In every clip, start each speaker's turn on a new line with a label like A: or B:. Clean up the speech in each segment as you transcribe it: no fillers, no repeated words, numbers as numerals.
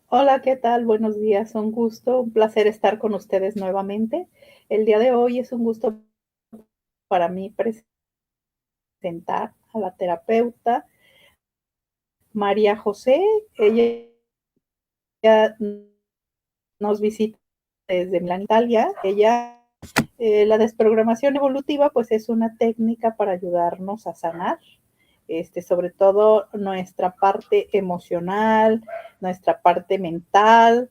A: Hola, ¿qué tal? Buenos días, un gusto, un placer estar con ustedes nuevamente. El día de hoy es un gusto para mí presentar a la terapeuta María José. Ella nos visita desde Milán, Italia. La desprogramación evolutiva, pues es una técnica para ayudarnos a sanar, sobre todo nuestra parte emocional, nuestra parte mental,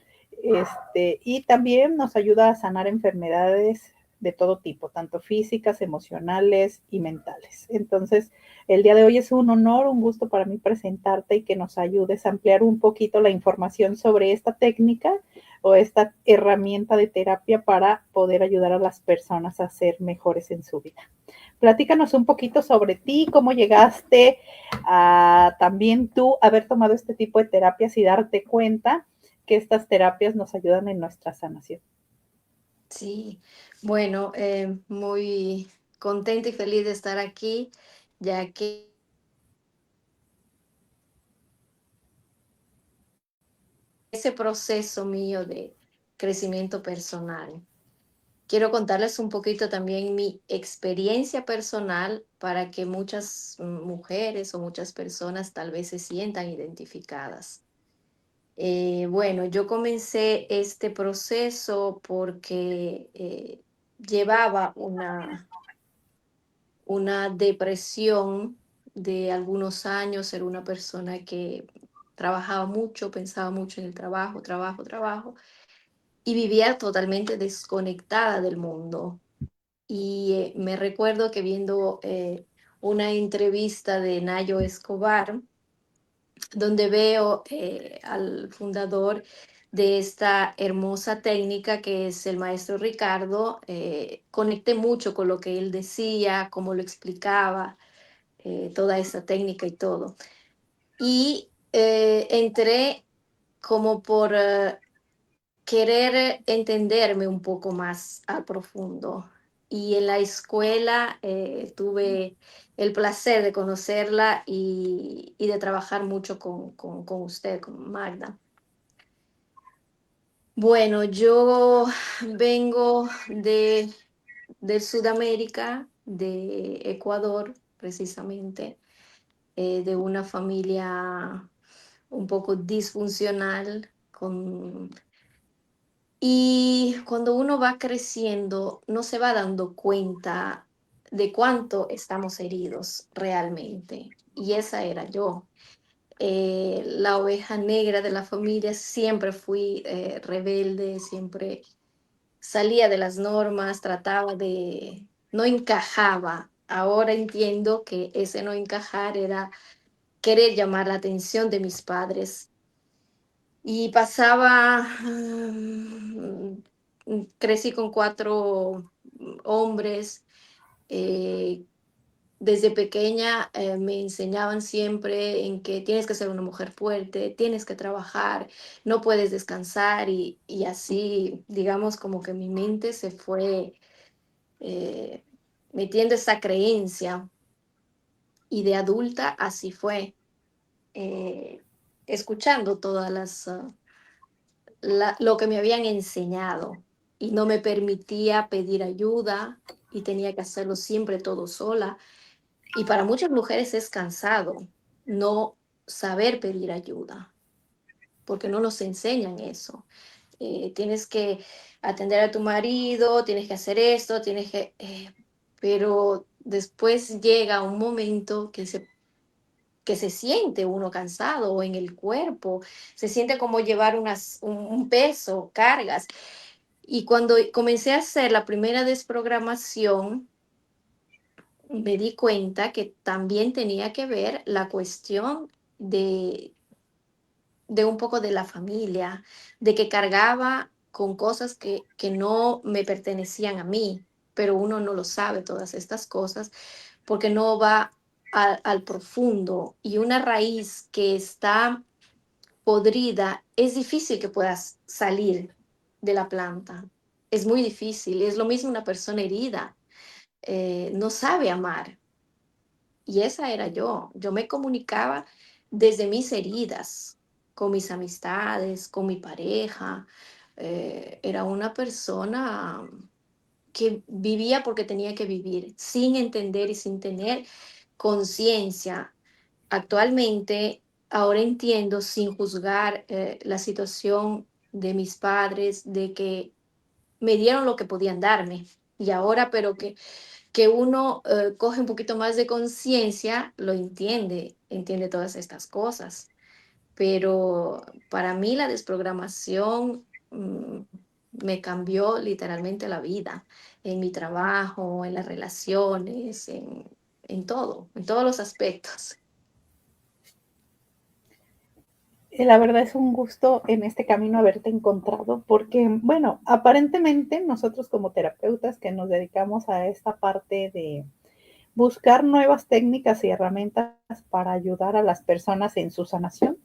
A: y también nos ayuda a sanar enfermedades de todo tipo, tanto físicas, emocionales y mentales. Entonces, el día de hoy es un honor, un gusto para mí presentarte y que nos ayudes a ampliar un poquito la información sobre esta técnica o esta herramienta de terapia para poder ayudar a las personas a ser mejores en su vida. Platícanos un poquito sobre ti, cómo llegaste a también tú haber tomado este tipo de terapias y darte cuenta que estas terapias nos ayudan en nuestra sanación.
B: Sí, bueno, muy contenta y feliz de estar aquí, ya que ese proceso mío de crecimiento personal. Quiero contarles un poquito también mi experiencia personal para que muchas mujeres o muchas personas tal vez se sientan identificadas. Bueno, yo comencé este proceso porque llevaba una depresión de algunos años, era una persona que trabajaba mucho, pensaba mucho en el trabajo, trabajo, trabajo, y vivía totalmente desconectada del mundo. Y me recuerdo que viendo una entrevista de Nayo Escobar, donde veo al fundador de esta hermosa técnica que es el maestro Ricardo, conecté mucho con lo que él decía, cómo lo explicaba, toda esa técnica y todo. Y entré como por querer entenderme un poco más a profundo. Y en la escuela tuve el placer de conocerla y de trabajar mucho con usted, con Magda. Bueno, yo vengo de Sudamérica, de Ecuador, precisamente, de una familia un poco disfuncional, y cuando uno va creciendo, no se va dando cuenta de cuánto estamos heridos realmente. Y esa era yo. La oveja negra de la familia, siempre fui rebelde, siempre salía de las normas, trataba de, no encajaba. Ahora entiendo que ese no encajar era querer llamar la atención de mis padres. Y pasaba, crecí con cuatro hombres. eh, Desde pequeña me enseñaban siempre en que tienes que ser una mujer fuerte, tienes que trabajar, no puedes descansar y así, digamos, como que mi mente se fue eh, metiendo esa creencia y de adulta así fue, eh, escuchando todas lo que me habían enseñado y no me permitía pedir ayuda y tenía que hacerlo siempre todo sola. Y para muchas mujeres es cansado no saber pedir ayuda, porque no nos enseñan eso. Tienes que atender a tu marido, tienes que hacer esto, pero después llega un momento que se siente uno cansado o en el cuerpo, se siente como llevar un peso, cargas. Y cuando comencé a hacer la primera desprogramación, me di cuenta que también tenía que ver la cuestión de, de un poco de la familia, de que cargaba con cosas que no me pertenecían a mí, pero uno no lo sabe todas estas cosas porque no va al profundo y una raíz que está podrida, es difícil que puedas salir de la planta. Es muy difícil. Es lo mismo una persona herida. No sabe amar. Y esa era yo. Yo me comunicaba desde mis heridas. con mis amistades, con mi pareja. Era una persona que vivía porque tenía que vivir, sin entender y sin tener conciencia. Actualmente, ahora entiendo sin juzgar la situación de mis padres, de que me dieron lo que podían darme. Y ahora, pero que uno coge un poquito más de conciencia, lo entiende, entiende todas estas cosas. Pero para mí la desprogramación me cambió literalmente la vida, en mi trabajo, en las relaciones, en todos los aspectos.
A: La verdad es un gusto en este camino haberte encontrado porque, bueno, aparentemente nosotros como terapeutas que nos dedicamos a esta parte de buscar nuevas técnicas y herramientas para ayudar a las personas en su sanación,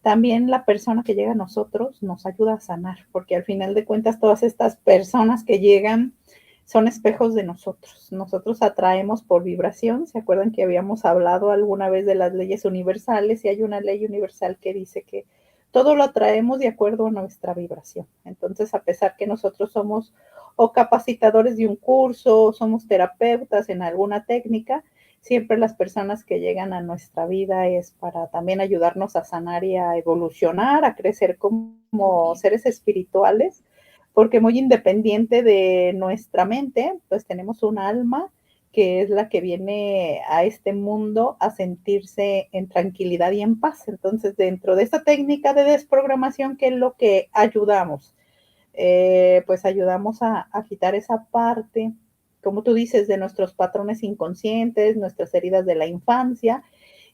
A: también la persona que llega a nosotros nos ayuda a sanar, porque al final de cuentas todas estas personas que llegan son espejos de nosotros. Nosotros atraemos por vibración. ¿Se acuerdan que habíamos hablado alguna vez de las leyes universales? Y hay una ley universal que dice que todo lo atraemos de acuerdo a nuestra vibración. Entonces, a pesar que nosotros somos o capacitadores de un curso, somos terapeutas en alguna técnica, siempre las personas que llegan a nuestra vida es para también ayudarnos a sanar y a evolucionar, a crecer como seres espirituales, porque muy independiente de nuestra mente, pues tenemos un alma que es la que viene a este mundo a sentirse en tranquilidad y en paz. Entonces, dentro de esta técnica de desprogramación, ¿qué es lo que ayudamos? Pues ayudamos a quitar esa parte, como tú dices, de nuestros patrones inconscientes, nuestras heridas de la infancia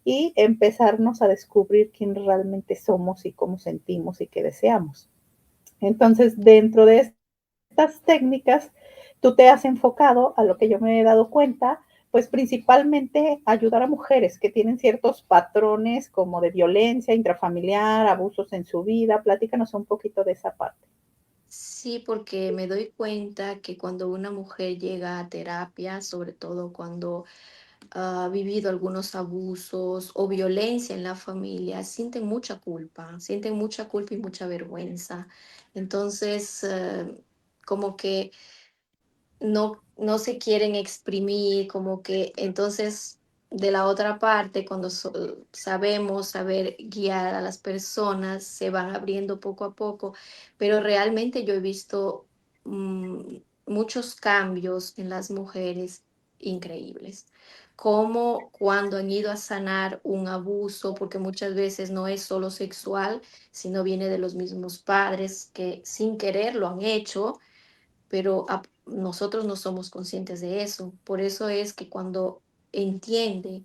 A: y empezarnos a descubrir quién realmente somos y cómo sentimos y qué deseamos. Entonces, dentro de estas técnicas, tú te has enfocado a lo que yo me he dado cuenta, pues principalmente ayudar a mujeres que tienen ciertos patrones como de violencia intrafamiliar, abusos en su vida. Platícanos un poquito de esa parte.
B: Sí, porque me doy cuenta que cuando una mujer llega a terapia, sobre todo cuando ha vivido algunos abusos o violencia en la familia, sienten mucha culpa y mucha vergüenza. Entonces, como que no se quieren exprimir, como que entonces de la otra parte, cuando sabemos saber guiar a las personas, se van abriendo poco a poco, pero realmente yo he visto muchos cambios en las mujeres increíbles. Como cuando han ido a sanar un abuso, porque muchas veces no es solo sexual, sino viene de los mismos padres que sin querer lo han hecho, pero nosotros no somos conscientes de eso. Por eso es que cuando entiende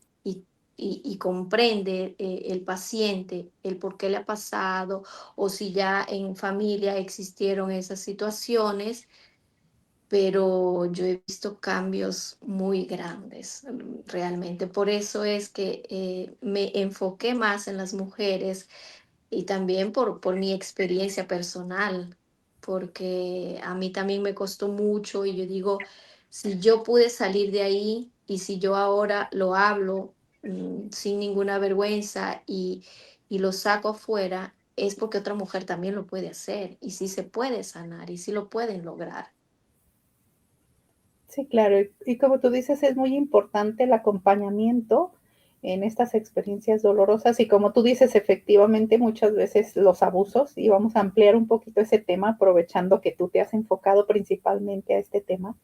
B: y comprende el paciente el por qué le ha pasado o si ya en familia existieron esas situaciones, pero yo he visto cambios muy grandes, realmente. Por eso es que me enfoqué más en las mujeres y también por mi experiencia personal, porque a mí también me costó mucho y yo digo, si yo pude salir de ahí y si yo ahora lo hablo sin ninguna vergüenza y lo saco afuera, es porque otra mujer también lo puede hacer y sí se puede sanar y sí lo pueden lograr.
A: Sí, claro. Y como tú dices, es muy importante el acompañamiento en estas experiencias dolorosas. Y como tú dices, efectivamente, muchas veces los abusos, y vamos a ampliar un poquito ese tema, aprovechando que tú te has enfocado principalmente a este tema,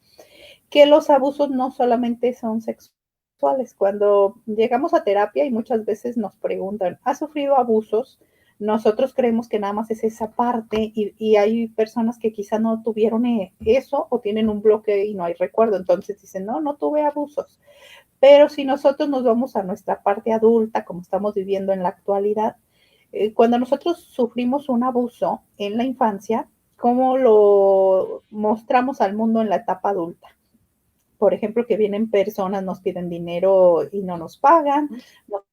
A: que los abusos no solamente son sexuales. Cuando llegamos a terapia y muchas veces nos preguntan, ¿has sufrido abusos? Nosotros creemos que nada más es esa parte y hay personas que quizá no tuvieron eso o tienen un bloque y no hay recuerdo. Entonces dicen, no, no tuve abusos. Pero si nosotros nos vamos a nuestra parte adulta, como estamos viviendo en la actualidad, cuando nosotros sufrimos un abuso en la infancia, ¿cómo lo mostramos al mundo en la etapa adulta? Por ejemplo, que vienen personas, nos piden dinero y no nos pagan, nos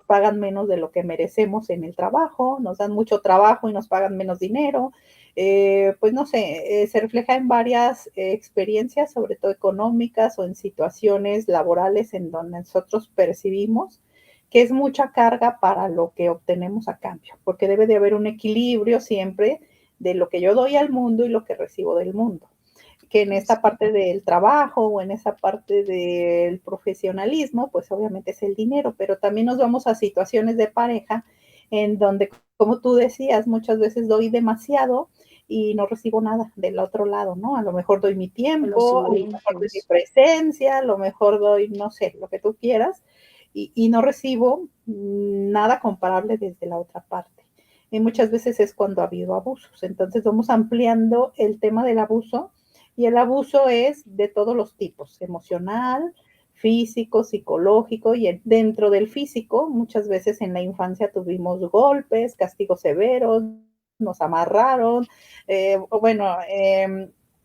A: pagan menos de lo que merecemos en el trabajo, nos dan mucho trabajo y nos pagan menos dinero. Pues no sé, se refleja en varias experiencias, sobre todo económicas o en situaciones laborales en donde nosotros percibimos que es mucha carga para lo que obtenemos a cambio, porque debe de haber un equilibrio siempre de lo que yo doy al mundo y lo que recibo del mundo. Que en esta parte del trabajo o en esa parte del profesionalismo, pues obviamente es el dinero, pero también nos vamos a situaciones de pareja en donde, como tú decías, muchas veces doy demasiado y no recibo nada del otro lado, ¿no? A lo mejor doy mi
B: Los
A: tiempo, a lo mejor doy mi
B: silencios.
A: presencia, a lo mejor doy, no sé, lo que tú quieras, y no recibo nada comparable desde la otra parte. Y muchas veces es cuando ha habido abusos. Entonces vamos ampliando el tema del abuso y el abuso es de todos los tipos, emocional, físico, psicológico, y dentro del físico, muchas veces en la infancia tuvimos golpes, castigos severos, nos amarraron, bueno,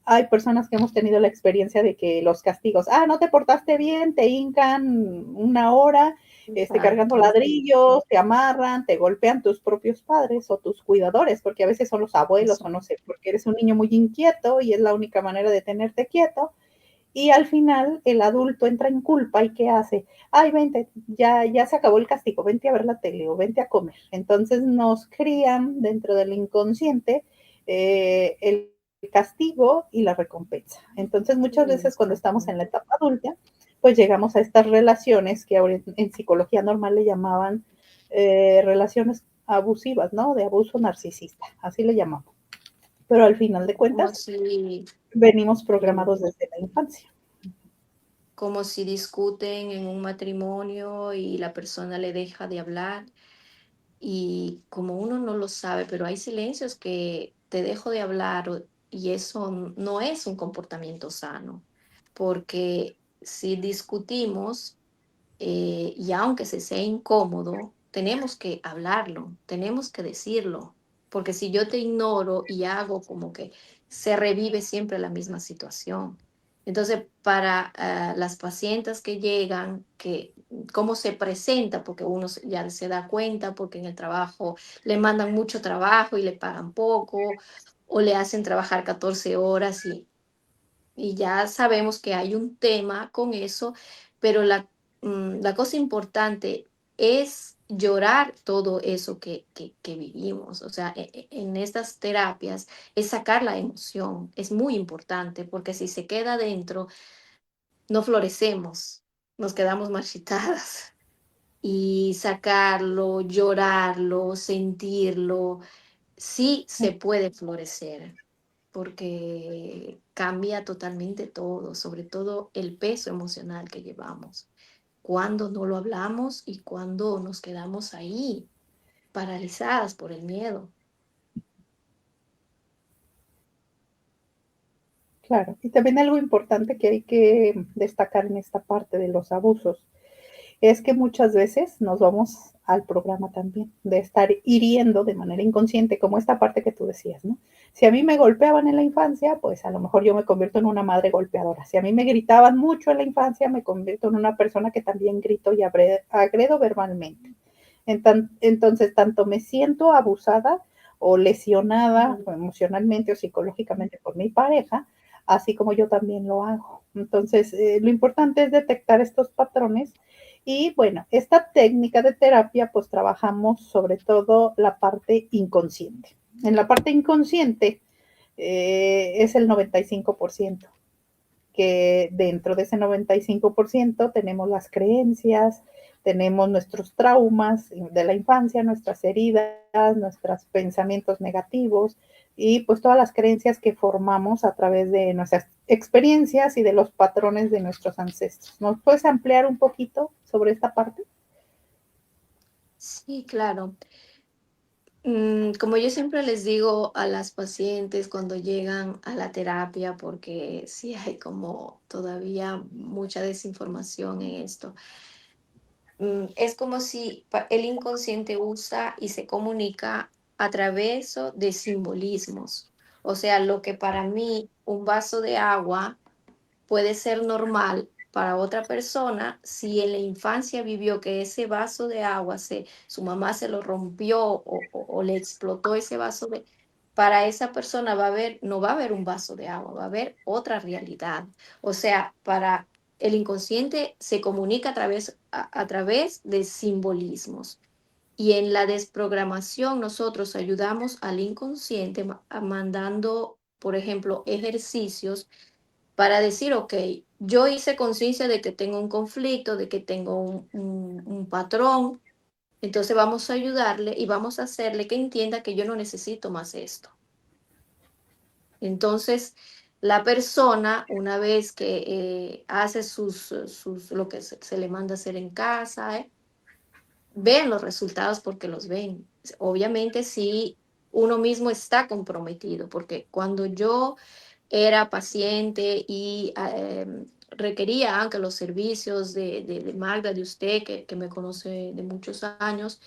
A: hay personas que hemos tenido la experiencia de que los castigos, no te portaste bien, te hincan una hora, cargando
B: Exacto.
A: ladrillos, te amarran, te golpean tus propios padres o tus cuidadores, porque a veces son los abuelos
B: Eso.
A: o no sé, porque eres un niño muy inquieto y es la única manera de tenerte quieto. Y al final el adulto entra en culpa y ¿qué hace? Ay, vente, ya se acabó el castigo, vente a ver la tele o vente a comer. Entonces nos crían dentro del inconsciente el castigo y la recompensa. Entonces muchas veces cuando estamos
B: Exacto.
A: en la etapa adulta, pues llegamos a estas relaciones que ahora en psicología normal le llamaban relaciones abusivas, ¿no? De abuso narcisista, así le llamamos. Pero al final de
B: Como
A: cuentas,
B: si,
A: venimos
B: eh,
A: programados desde la infancia.
B: como si discuten en un matrimonio y la persona le deja de hablar y como uno no lo sabe, pero hay silencios que te dejo de hablar y eso no es un comportamiento sano, porque si discutimos, y aunque se sea incómodo, tenemos que hablarlo, tenemos que decirlo, porque si yo te ignoro y hago como que se revive siempre la misma situación. Entonces, para las pacientes que llegan, que cómo se presenta, porque uno ya se da cuenta, porque en el trabajo le mandan mucho trabajo y le pagan poco, o le hacen trabajar 14 horas y ya sabemos que hay un tema con eso, pero la cosa importante es llorar todo eso que vivimos. O sea, en estas terapias es sacar la emoción, es muy importante, porque si se queda dentro, no florecemos, nos quedamos marchitadas. Y sacarlo, llorarlo, sentirlo, sí se puede florecer porque cambia totalmente todo, sobre todo el peso emocional que llevamos. Cuando no lo hablamos y cuando nos quedamos ahí, paralizadas por el miedo.
A: Claro, y también algo importante que hay que destacar en esta parte de los abusos es que muchas veces nos vamos al programa también de estar hiriendo de manera inconsciente, como esta parte que tú decías, ¿no? Si a mí me golpeaban en la infancia, pues a lo mejor yo me convierto en una madre golpeadora. Si a mí me gritaban mucho en la infancia, me convierto en una persona que también grito y agredo verbalmente. Entonces, tanto me siento abusada o lesionada
B: Mm.
A: emocionalmente o psicológicamente por mi pareja, así como yo también lo hago. Entonces, lo importante es detectar estos patrones y bueno, esta técnica de terapia, pues trabajamos sobre todo la parte inconsciente. En la parte inconsciente es el 95%, que dentro de ese 95% tenemos las creencias, tenemos nuestros traumas de la infancia, nuestras heridas, nuestros pensamientos negativos y pues todas las creencias que formamos a través de nuestras experiencias y de los patrones de nuestros ancestros. ¿Nos puedes ampliar un poquito sobre esta parte?
B: Sí, claro. Como yo siempre les digo a las pacientes cuando llegan a la terapia, porque sí hay como todavía mucha desinformación en esto. Es como si el inconsciente usa y se comunica a través de simbolismos. O sea, lo que para mí un vaso de agua puede ser normal para otra persona si en la infancia vivió que ese vaso de agua su mamá se lo rompió o le explotó ese vaso para esa persona no va a haber un vaso de agua, va a haber otra realidad. O sea, para el inconsciente se comunica a través de simbolismos. Y en la desprogramación nosotros ayudamos al inconsciente mandando, por ejemplo, ejercicios para decir, ok, yo hice conciencia de que tengo un conflicto, de que tengo un patrón, entonces vamos a ayudarle y vamos a hacerle que entienda que yo no necesito más esto. Entonces, la persona, una vez que hace lo que se le manda hacer en casa, ven los resultados porque los ven. Obviamente, si uno mismo está comprometido, porque cuando yo era paciente y requería aunque los servicios de Magda, de usted, que me conoce de muchos años,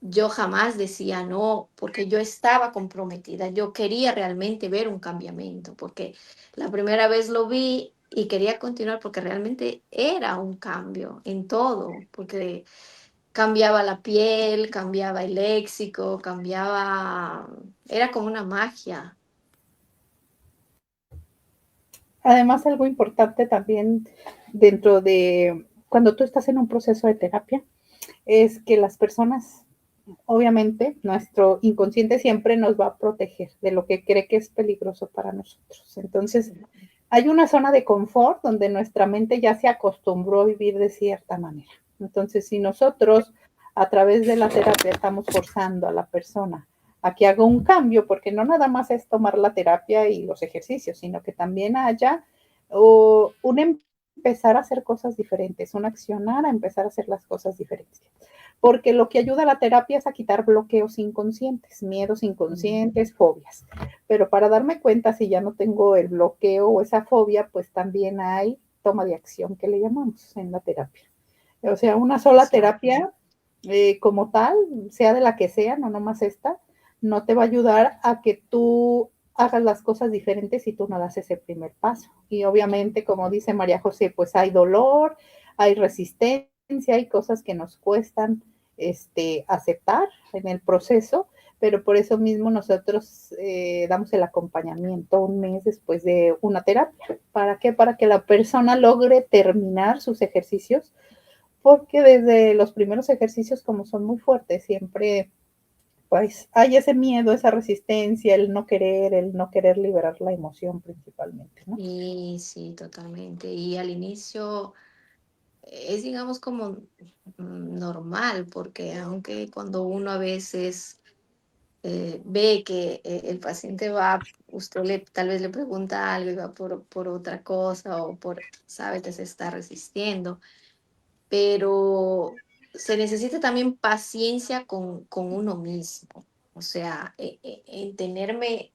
B: yo jamás decía no, porque yo estaba comprometida, yo quería realmente ver un cambiamiento, porque la primera vez lo vi y quería continuar porque realmente era un cambio en todo, porque cambiaba la piel, cambiaba el léxico, cambiaba, era como una magia.
A: Además, algo importante también dentro de cuando tú estás en un proceso de terapia es que las personas, obviamente, nuestro inconsciente siempre nos va a proteger de lo que cree que es peligroso para nosotros. Entonces, hay una zona de confort donde nuestra mente ya se acostumbró a vivir de cierta manera. Entonces, si nosotros a través de la terapia estamos forzando a la persona a que haga un cambio, porque no nada más es tomar la terapia y los ejercicios, sino que también haya un empezar a hacer cosas diferentes, un accionar a empezar a hacer las cosas diferentes. Porque lo que ayuda a la terapia es a quitar bloqueos inconscientes, miedos inconscientes, fobias. Pero para darme cuenta si ya no tengo el bloqueo o esa fobia, pues también hay toma de acción que le llamamos en la terapia. O sea, una sola
B: Exacto.
A: terapia como tal, sea de la que sea, no nomás esta, no te va a ayudar a que tú hagas las cosas diferentes si tú no das ese primer paso. Y obviamente, como dice María José, pues hay dolor, hay resistencia, hay cosas que nos cuestan aceptar en el proceso, pero por eso mismo nosotros damos el acompañamiento un mes después de una terapia. ¿Para qué? Para que la persona logre terminar sus ejercicios, porque desde los primeros ejercicios, como son muy fuertes, siempre pues hay ese miedo, esa resistencia, el no querer liberar la emoción principalmente, ¿no?
B: Y sí, totalmente. Y al inicio es, digamos, como normal, porque aunque cuando uno a veces ve que el paciente va, usted tal vez le pregunta algo y va por otra cosa o sabe que se está resistiendo, pero se necesita también paciencia con uno mismo. O sea, en tenerme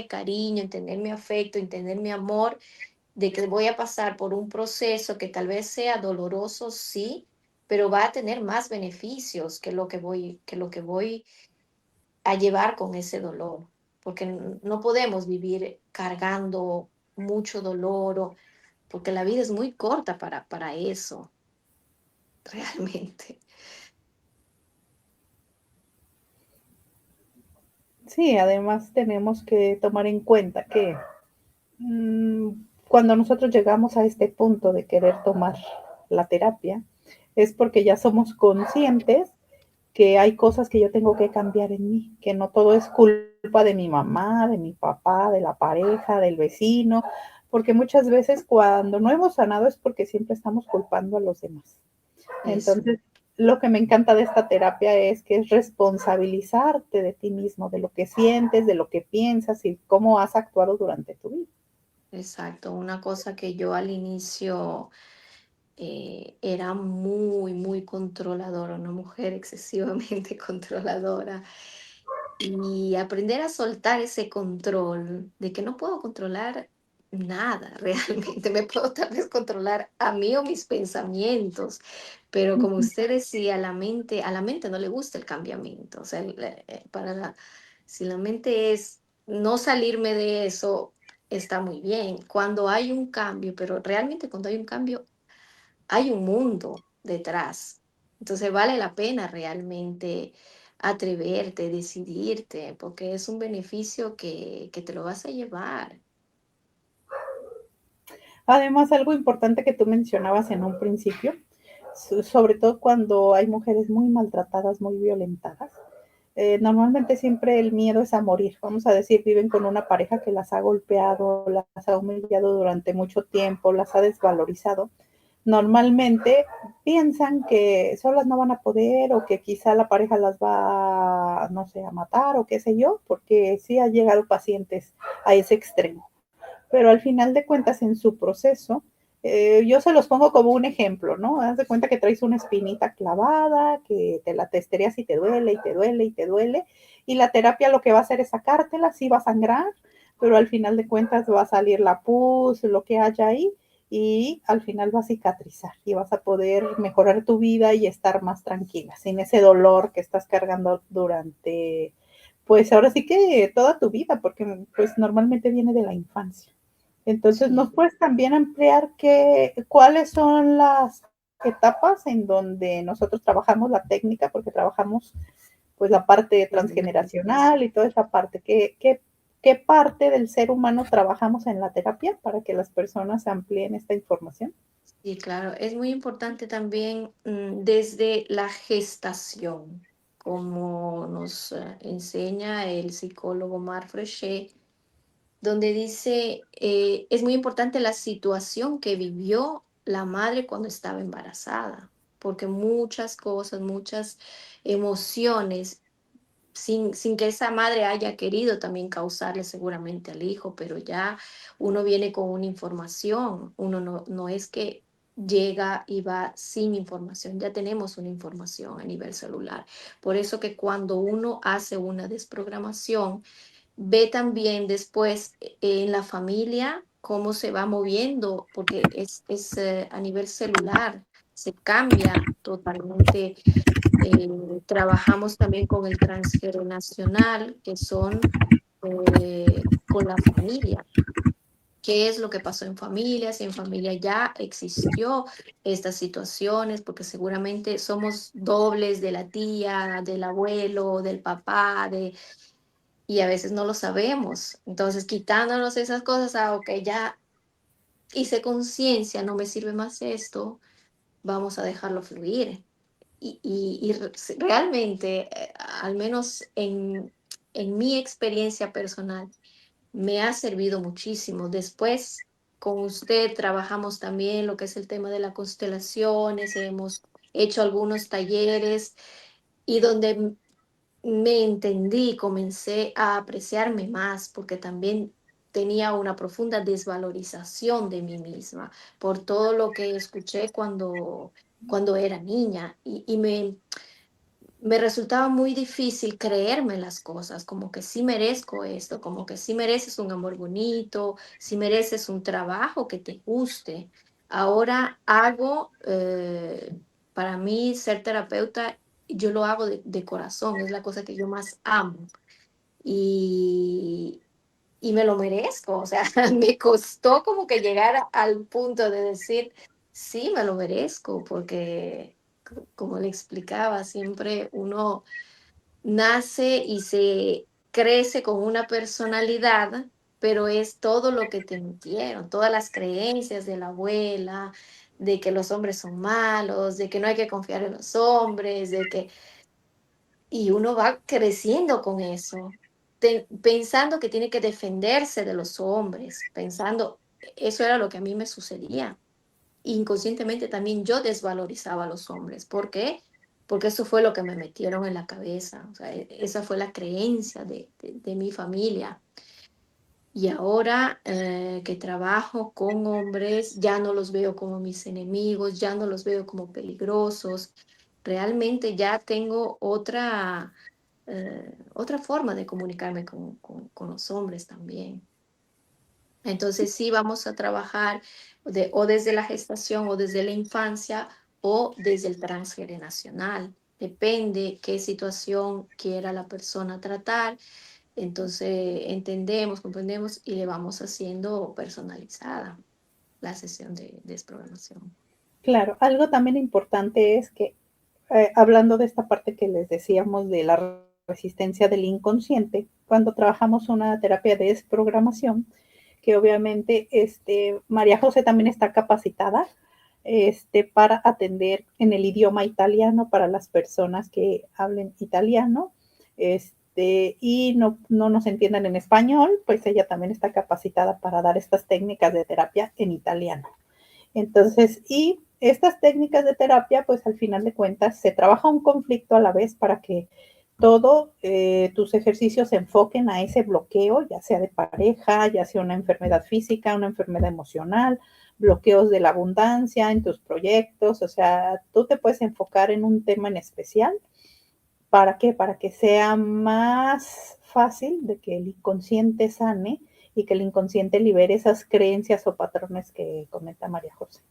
B: cariño, en tenerme afecto, en tenerme amor, de que voy a pasar por un proceso que tal vez sea doloroso, sí, pero va a tener más beneficios que lo que voy a llevar con ese dolor, porque no podemos vivir cargando mucho dolor, porque la vida es muy corta para eso, realmente.
A: Sí, además tenemos que tomar en cuenta que mmm, cuando nosotros llegamos a este punto de querer tomar la terapia, es porque ya somos conscientes que hay cosas que yo tengo que cambiar en mí, que no todo es culpa de mi mamá, de mi papá, de la pareja, del vecino, porque muchas veces cuando no hemos sanado es porque siempre estamos culpando a los demás.
B: Eso,
A: Entonces, lo que me encanta de esta terapia es que es responsabilizarte de ti mismo, de lo que sientes, de lo que piensas y cómo has actuado durante tu vida.
B: exacto. Una cosa que yo al inicio era muy, muy controladora, una mujer excesivamente controladora. Y aprender a soltar ese control de que no puedo controlar nada realmente, me puedo tal vez controlar a mí o mis pensamientos, pero como usted decía, a la mente no le gusta el cambiamiento, o sea, si la mente es no salirme de eso, está muy bien. Cuando hay un cambio, pero realmente cuando hay un cambio, hay un mundo detrás. Entonces vale la pena realmente atreverte, decidirte, porque es un beneficio que te lo vas a llevar.
A: Además, algo importante que tú mencionabas en un principio, sobre todo cuando hay mujeres muy maltratadas, muy violentadas, normalmente siempre el miedo es a morir. Vamos a decir, viven con una pareja que las ha golpeado, las ha humillado durante mucho tiempo, las ha desvalorizado. Normalmente piensan que solas no van a poder o que quizá la pareja las va, no sé, a matar o qué sé yo, porque sí han llegado pacientes a ese extremo. Pero al final de cuentas en su proceso, yo se los pongo como un ejemplo, ¿no? Haz de cuenta que traes una espinita clavada, que te la testerías y te duele y te duele y te duele, y la terapia lo que va a hacer es sacártela, sí va a sangrar, pero al final de cuentas va a salir la pus, lo que haya ahí, y al final va a cicatrizar y vas a poder mejorar tu vida y estar más tranquila, sin ese dolor que estás cargando durante, pues ahora sí que toda tu vida, porque pues normalmente viene de la infancia. Entonces,
B: Sí,
A: ¿nos puedes también ampliar cuáles son las etapas en donde nosotros trabajamos la técnica? Porque trabajamos pues la parte transgeneracional y toda esa parte. ¿Qué parte del ser humano trabajamos en la terapia para que las personas amplíen esta información?
B: sí, claro. Es muy importante también desde la gestación, como nos enseña el psicólogo Marc Frechet, donde dice, es muy importante la situación que vivió la madre cuando estaba embarazada, porque muchas cosas, muchas emociones sin que esa madre haya querido también causarle seguramente al hijo, pero ya uno viene con una información, uno no es que llega y va sin información, ya tenemos una información a nivel celular. Por eso que cuando uno hace una desprogramación, ve también después en la familia cómo se va moviendo, porque es a nivel celular, se cambia totalmente. Trabajamos también con el transgeneracional, que son con la familia. ¿Qué es lo que pasó en familia? Si en familia ya existió estas situaciones, porque seguramente somos dobles de la tía, del abuelo, del papá, y a veces no lo sabemos. Entonces, quitándonos esas cosas, ok, ya hice conciencia, no me sirve más esto, vamos a dejarlo fluir. Realmente, al menos en mi experiencia personal, me ha servido muchísimo. Después, con usted trabajamos también lo que es el tema de las constelaciones, hemos hecho algunos talleres y donde me entendí, comencé a apreciarme más porque también tenía una profunda desvalorización de mí misma por todo lo que escuché cuando era niña y me resultaba muy difícil creerme las cosas, como que sí merezco esto, como que sí mereces un amor bonito, sí mereces un trabajo que te guste. Ahora hago, para mí ser terapeuta, yo lo hago de corazón, es la cosa que yo más amo y, y me lo merezco, o sea, me costó como que llegar al punto de decir, sí, me lo merezco, porque como le explicaba, siempre uno nace y se crece con una personalidad, pero es todo lo que te metieron, todas las creencias de la abuela, de que los hombres son malos, de que no hay que confiar en los hombres, de que y uno va creciendo con eso, pensando que tiene que defenderse de los hombres, pensando, eso era lo que a mí me sucedía. Inconscientemente también yo desvalorizaba a los hombres. ¿Por qué? Porque eso fue lo que me metieron en la cabeza. O sea, esa fue la creencia de mi familia. Y ahora que trabajo con hombres, ya no los veo como mis enemigos, ya no los veo como peligrosos. Realmente ya tengo otra forma de comunicarme con los hombres también. Entonces sí vamos a trabajar o desde la gestación o desde la infancia o desde el transgeneracional. Depende qué situación quiera la persona tratar. Entonces entendemos, comprendemos y le vamos haciendo personalizada la sesión de desprogramación.
A: Claro, algo también importante es que, hablando de esta parte que les decíamos de la resistencia del inconsciente, cuando trabajamos una terapia de desprogramación, que obviamente María José también está capacitada para atender en el idioma italiano para las personas que hablen italiano y no nos entiendan en español, pues ella también está capacitada para dar estas técnicas de terapia en italiano. Entonces, y estas técnicas de terapia, pues al final de cuentas, se trabaja un conflicto a la vez para que todo tus ejercicios se enfoquen a ese bloqueo, ya sea de pareja, ya sea una enfermedad física, una enfermedad emocional, bloqueos de la abundancia en tus proyectos, o sea, tú te puedes enfocar en un tema en especial. ¿Para qué? Para que sea más fácil de que el inconsciente sane y que el inconsciente libere esas creencias o patrones que comenta María José.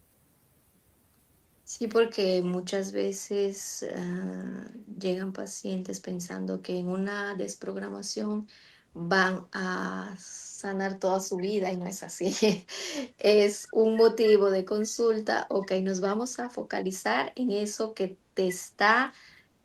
B: Sí, porque muchas veces llegan pacientes pensando que en una desprogramación van a sanar toda su vida y no es así. Es un motivo de consulta, ok, nos vamos a focalizar en eso que te está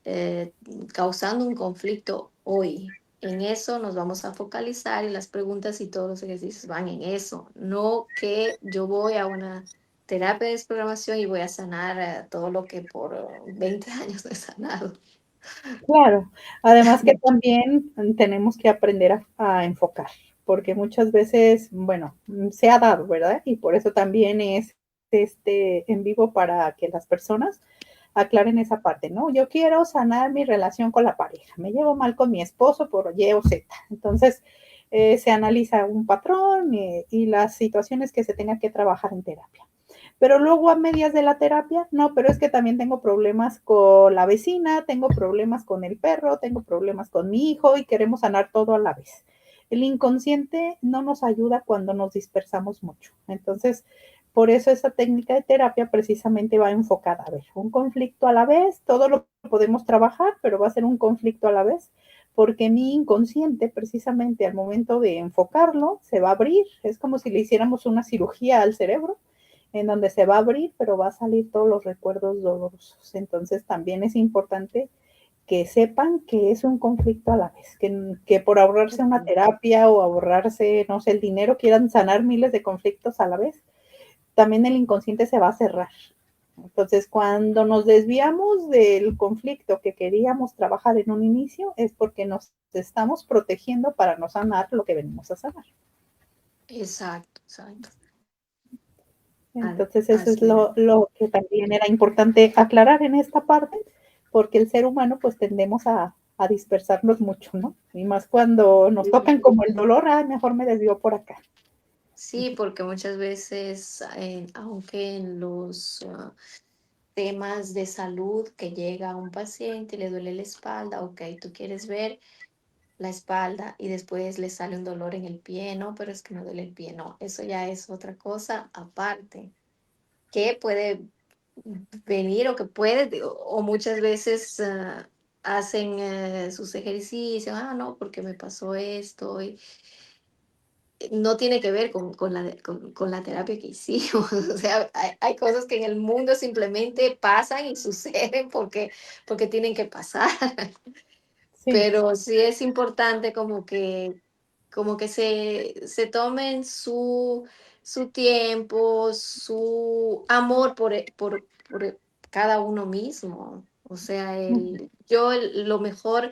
B: eh, causando un conflicto hoy. En eso nos vamos a focalizar y las preguntas y todos los ejercicios van en eso, no que yo voy a una terapia de desprogramación y voy a sanar todo lo que por 20 años no he sanado.
A: Claro, además que también tenemos que aprender a enfocar, porque muchas veces, bueno, se ha dado, ¿verdad? Y por eso también es en vivo para que las personas aclaren esa parte, ¿no? Yo quiero sanar mi relación con la pareja, me llevo mal con mi esposo por Y o Z. Entonces, se analiza un patrón y las situaciones que se tengan que trabajar en terapia. Pero luego a medias de la terapia, no, pero es que también tengo problemas con la vecina, tengo problemas con el perro, tengo problemas con mi hijo y queremos sanar todo a la vez. El inconsciente no nos ayuda cuando nos dispersamos mucho. Entonces, por eso esa técnica de terapia precisamente va enfocada a ver, un conflicto a la vez, todo lo podemos trabajar, pero va a ser un conflicto a la vez, porque mi inconsciente precisamente al momento de enfocarlo se va a abrir, es como si le hiciéramos una cirugía al cerebro en donde se va a abrir, pero va a salir todos los recuerdos dolorosos. Entonces también es importante que sepan que es un conflicto a la vez, que por ahorrarse una terapia o ahorrarse, no sé, el dinero, quieran sanar miles de conflictos a la vez, también el inconsciente se va a cerrar. Entonces, cuando nos desviamos del conflicto que queríamos trabajar en un inicio, es porque nos estamos protegiendo para no sanar lo que venimos a sanar.
B: Exacto, exacto.
A: Entonces, eso es
B: Así es.
A: lo que también era importante aclarar en esta parte, porque el ser humano pues tendemos a dispersarnos mucho, ¿no? Y más cuando nos tocan como el dolor, ah, mejor me desvío por acá.
B: Sí, porque muchas veces, aunque en los temas de salud que llega a un paciente y le duele la espalda, ok, tú quieres ver la espalda y después le sale un dolor en el pie, no, pero es que me duele el pie, no, eso ya es otra cosa aparte, que puede venir o que puede, o muchas veces hacen sus ejercicios, no, porque me pasó esto, y no tiene que ver con la terapia que hicimos, o sea, hay cosas que en el mundo simplemente pasan y suceden porque tienen que pasar.
A: Sí,
B: Pero sí es importante como que se tomen su tiempo, su amor por cada uno mismo. O sea, lo mejor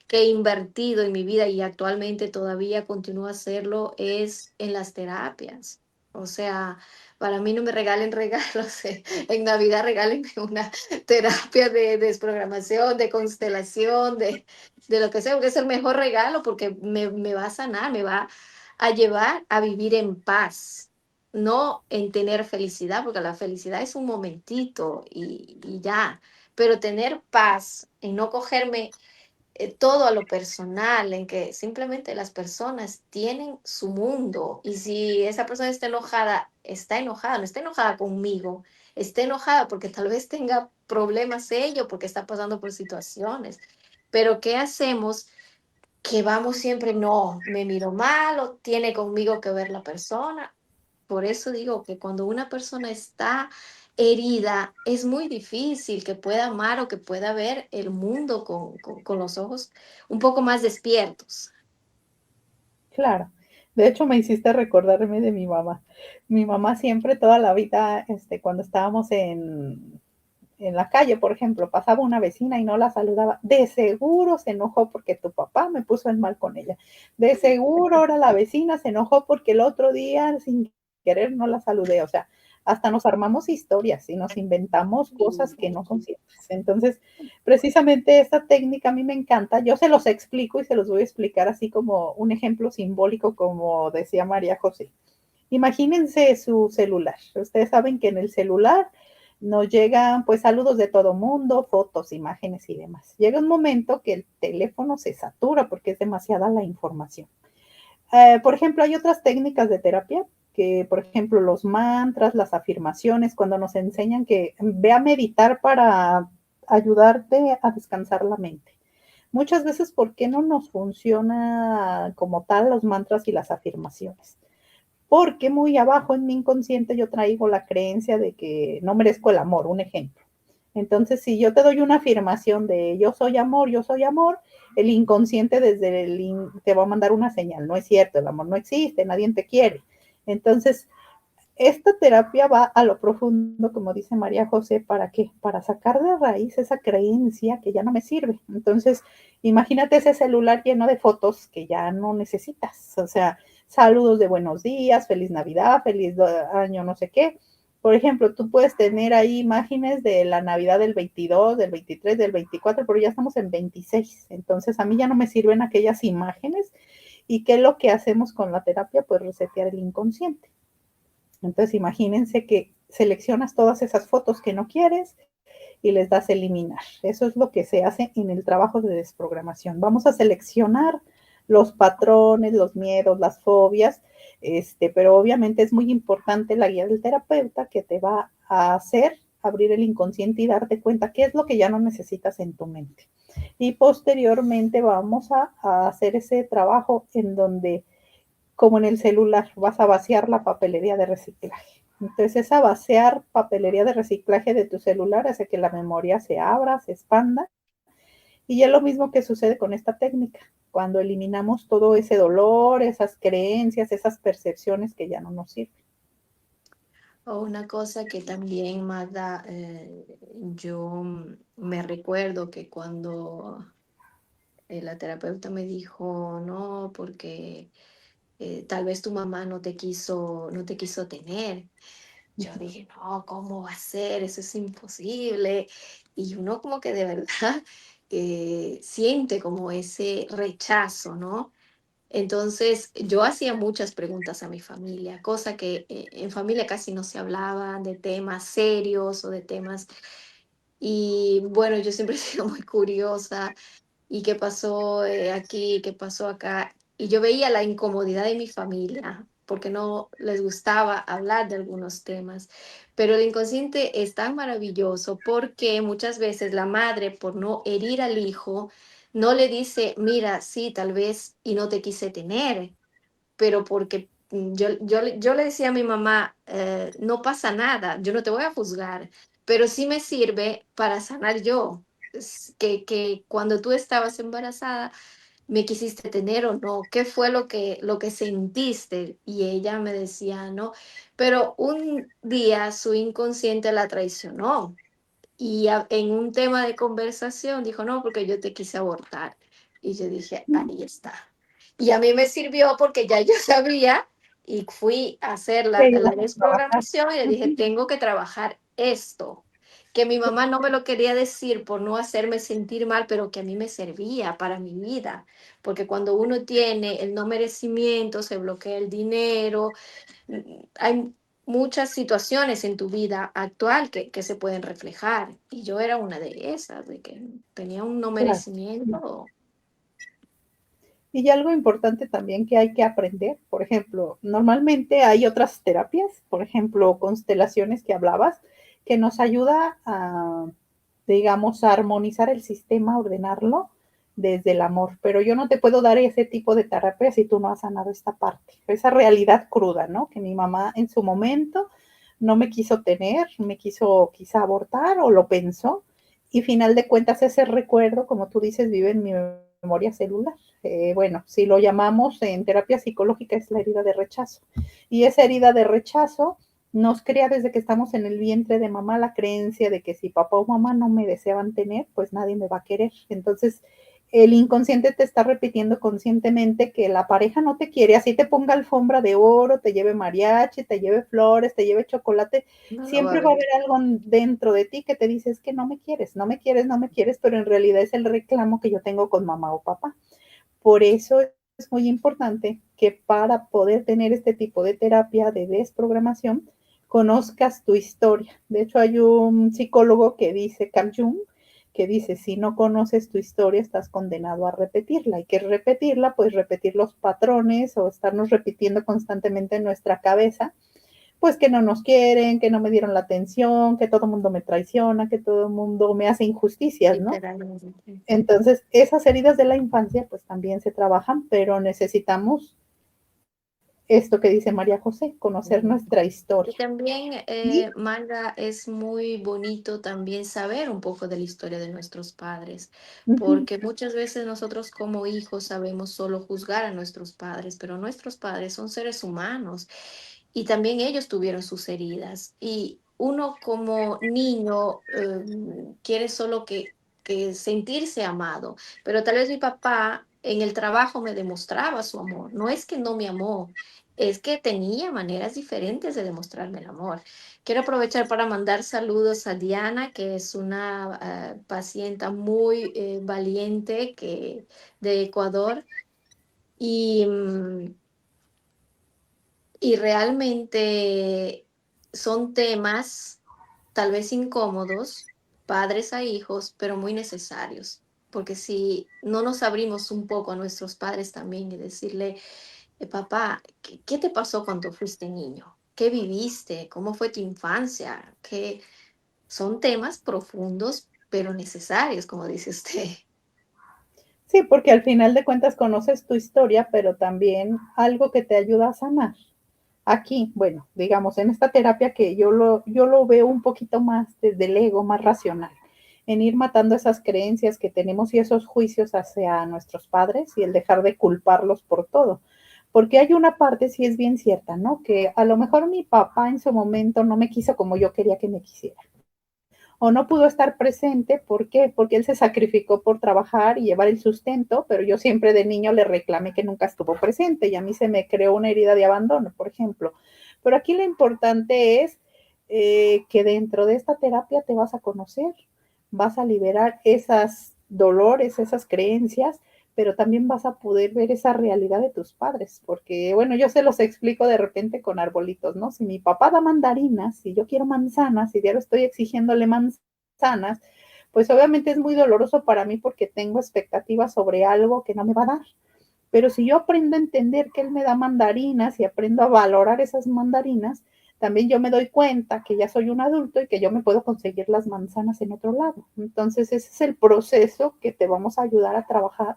B: que he invertido en mi vida y actualmente todavía continúo a hacerlo es en las terapias. O sea, para mí no me regalen regalos, en Navidad regálenme una terapia de desprogramación, de constelación, de lo que sea, porque es el mejor regalo porque me va a sanar, me va a llevar a vivir en paz, no en tener felicidad, porque la felicidad es un momentito y ya, pero tener paz, en no cogerme todo a lo personal, en que simplemente las personas tienen su mundo y si esa persona está enojada, no está enojada conmigo, está enojada porque tal vez tenga problemas ello, porque está pasando por situaciones. Pero ¿qué hacemos? Que vamos siempre, no, me miro mal o tiene conmigo que ver la persona. Por eso digo que cuando una persona está herida, es muy difícil que pueda amar o que pueda ver el mundo con los ojos un poco más despiertos.
A: claro. De hecho, me hiciste recordarme de mi mamá. Mi mamá siempre, toda la vida, cuando estábamos en la calle, por ejemplo, pasaba una vecina y no la saludaba, de seguro se enojó porque tu papá me puso en mal con ella. De seguro ahora la vecina se enojó porque el otro día sin querer no la saludé. O sea, hasta nos armamos historias y nos inventamos cosas que no son ciertas. Entonces, precisamente esta técnica a mí me encanta. Yo se los explico y se los voy a explicar así como un ejemplo simbólico, como decía María José. Imagínense su celular. Ustedes saben que en el celular nos llegan pues saludos de todo mundo, fotos, imágenes y demás. Llega un momento que el teléfono se satura porque es demasiada la información. Por ejemplo, hay otras técnicas de terapia que, por ejemplo, los mantras, las afirmaciones, cuando nos enseñan que ve a meditar para ayudarte a descansar la mente. Muchas veces, ¿por qué no nos funciona como tal los mantras y las afirmaciones? Porque muy abajo en mi inconsciente yo traigo la creencia de que no merezco el amor, un ejemplo. Entonces, si yo te doy una afirmación de yo soy amor, el inconsciente desde te va a mandar una señal, no es cierto, el amor no existe, nadie te quiere. Entonces, esta terapia va a lo profundo, como dice María José, ¿para qué? Para sacar de raíz esa creencia que ya no me sirve. Entonces, imagínate ese celular lleno de fotos que ya no necesitas. O sea, saludos de buenos días, feliz Navidad, feliz año, no sé qué. Por ejemplo, tú puedes tener ahí imágenes de la Navidad del 22, del 23, del 24, pero ya estamos en 26. Entonces, a mí ya no me sirven aquellas imágenes. ¿Y qué es lo que hacemos con la terapia? Pues resetear el inconsciente. Entonces, imagínense que seleccionas todas esas fotos que no quieres y les das eliminar. Eso es lo que se hace en el trabajo de desprogramación. Vamos a seleccionar los patrones, los miedos, las fobias, pero obviamente es muy importante la guía del terapeuta que te va a hacer abrir el inconsciente y darte cuenta qué es lo que ya no necesitas en tu mente. Y posteriormente vamos a hacer ese trabajo en donde, como en el celular, vas a vaciar la papelería de reciclaje. Entonces, esa vaciar papelería de reciclaje de tu celular hace que la memoria se abra, se expanda. Y es lo mismo que sucede con esta técnica. Cuando eliminamos todo ese dolor, esas creencias, esas percepciones que ya no nos sirven.
B: O una cosa que también, Magda, yo me recuerdo que cuando la terapeuta me dijo, no, porque tal vez tu mamá no te quiso tener. Yo dije, no, ¿cómo va a ser? Eso es imposible. Y uno como que de verdad siente como ese rechazo, ¿no? Entonces, yo hacía muchas preguntas a mi familia, cosa que en familia casi no se hablaba de temas serios o de temas. Y bueno, yo siempre he sido muy curiosa. ¿Y qué pasó aquí? ¿Qué pasó acá? Y yo veía la incomodidad de mi familia porque no les gustaba hablar de algunos temas. Pero el inconsciente es tan maravilloso porque muchas veces la madre, por no herir al hijo, no le dice, mira, sí, tal vez y no te quise tener, pero porque yo le decía a mi mamá, no pasa nada, yo no te voy a juzgar, pero sí me sirve para sanar yo. Que cuando tú estabas embarazada, me quisiste tener o no, qué fue lo que sentiste. Y ella me decía, no, pero un día su inconsciente la traicionó y en un tema de conversación dijo, no, porque yo te quise abortar. Y yo dije, ahí está. Y a mí me sirvió porque ya yo sabía y fui a hacer
A: Que
B: la
A: íbamos a trabajar.
B: desprogramación y le dije, tengo que trabajar esto. Que mi mamá no me lo quería decir por no hacerme sentir mal, pero que a mí me servía para mi vida. Porque cuando uno tiene el no merecimiento, se bloquea el dinero, hay muchas situaciones en tu vida actual que se pueden reflejar. Y yo era una de esas, de que tenía un no
A: Claro.
B: merecimiento.
A: Y algo importante también que hay que aprender, por ejemplo, normalmente hay otras terapias, por ejemplo, constelaciones que hablabas, que nos ayuda a, digamos, a armonizar el sistema, ordenarlo desde el amor. Pero yo no te puedo dar ese tipo de terapia si tú no has sanado esta parte, esa realidad cruda, ¿no? Que mi mamá en su momento no me quiso tener, me quiso quizá abortar o lo pensó, y final de cuentas ese recuerdo, como tú dices, vive en mi memoria celular. Bueno, si lo llamamos en terapia psicológica es la herida de rechazo. Y esa herida de rechazo nos crea desde que estamos en el vientre de mamá la creencia de que si papá o mamá no me deseaban tener, pues nadie me va a querer. Entonces, el inconsciente te está repitiendo conscientemente que la pareja no te quiere, así te ponga alfombra de oro, te lleve mariachi, te lleve flores, te lleve chocolate,
B: No lo va a
A: siempre va a
B: ver.
A: haber algo dentro de ti que te dice es que no me quieres, no me quieres, no me quieres, pero en realidad es el reclamo que yo tengo con mamá o papá. Por eso es muy importante que para poder tener este tipo de terapia de desprogramación, conozcas tu historia. De hecho, hay un psicólogo que dice, Carl Jung, que dice, si no conoces tu historia, estás condenado a repetirla. Hay que repetirla, pues repetir los patrones o estarnos repitiendo constantemente en nuestra cabeza pues que no nos quieren, que no me dieron la atención, que todo el mundo me traiciona, que todo el mundo me hace injusticias, ¿no?
B: Literalmente.
A: Entonces, esas heridas de la infancia, pues también se trabajan, pero necesitamos esto que dice María José, conocer nuestra
B: Y
A: historia.
B: también,
A: Y
B: Magda, es muy bonito también saber un poco de la historia de nuestros padres,
A: uh-huh,
B: porque muchas veces nosotros como hijos sabemos solo juzgar a nuestros padres, pero nuestros padres son seres humanos y también ellos tuvieron sus heridas. Y uno como niño quiere solo que sentirse amado, pero tal vez mi papá en el trabajo me demostraba su amor. No es que no me amó, es que tenía maneras diferentes de demostrarme el amor. Quiero aprovechar para mandar saludos a Diana, que es una paciente muy valiente de Ecuador. Y, y realmente son temas tal vez incómodos, padres a hijos, pero muy necesarios. Porque si no nos abrimos un poco a nuestros padres también y decirle, papá, ¿qué te pasó cuando fuiste niño? ¿Qué viviste? ¿Cómo fue tu infancia? Que son temas profundos, pero necesarios, como dice usted.
A: sí, porque al final de cuentas conoces tu historia, pero también algo que te ayuda a sanar. Aquí, bueno, digamos, en esta terapia que yo lo veo un poquito más desde el ego, más racional, en ir matando esas creencias que tenemos y esos juicios hacia nuestros padres y el dejar de culparlos por todo. Porque hay una parte, sí es bien cierta, ¿no? Que a lo mejor mi papá en su momento no me quiso como yo quería que me quisiera o no pudo estar presente, ¿por qué? Porque él se sacrificó por trabajar y llevar el sustento, pero yo siempre de niño le reclamé que nunca estuvo presente y a mí se me creó una herida de abandono, por ejemplo. Pero aquí lo importante es que dentro de esta terapia te vas a conocer, vas a liberar esas dolores, esas creencias, pero también vas a poder ver esa realidad de tus padres, porque bueno, yo se los explico de repente con arbolitos, ¿no? Si mi papá da mandarinas, si yo quiero manzanas, si diario estoy exigiéndole manzanas, pues obviamente es muy doloroso para mí porque tengo expectativas sobre algo que no me va a dar. Pero si yo aprendo a entender que él me da mandarinas y aprendo a valorar esas mandarinas, también yo me doy cuenta que ya soy un adulto y que yo me puedo conseguir las manzanas en otro lado. Entonces ese es el proceso que te vamos a ayudar a trabajar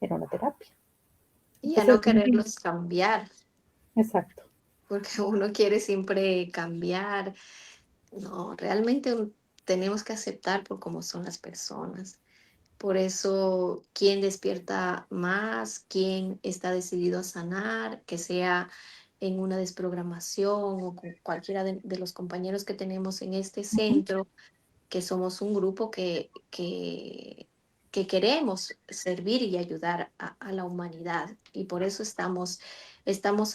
A: en una terapia.
B: Y a
A: Entonces,
B: no quererlos cambiar,
A: exacto.
B: porque uno quiere siempre cambiar. No, realmente tenemos que aceptar por cómo son las personas. Por eso, quién despierta más, quién está decidido a sanar, que sea en una desprogramación o con cualquiera de los compañeros que tenemos en este
A: Uh-huh.
B: centro, que somos un grupo que queremos servir y ayudar a la humanidad. Y por eso estamos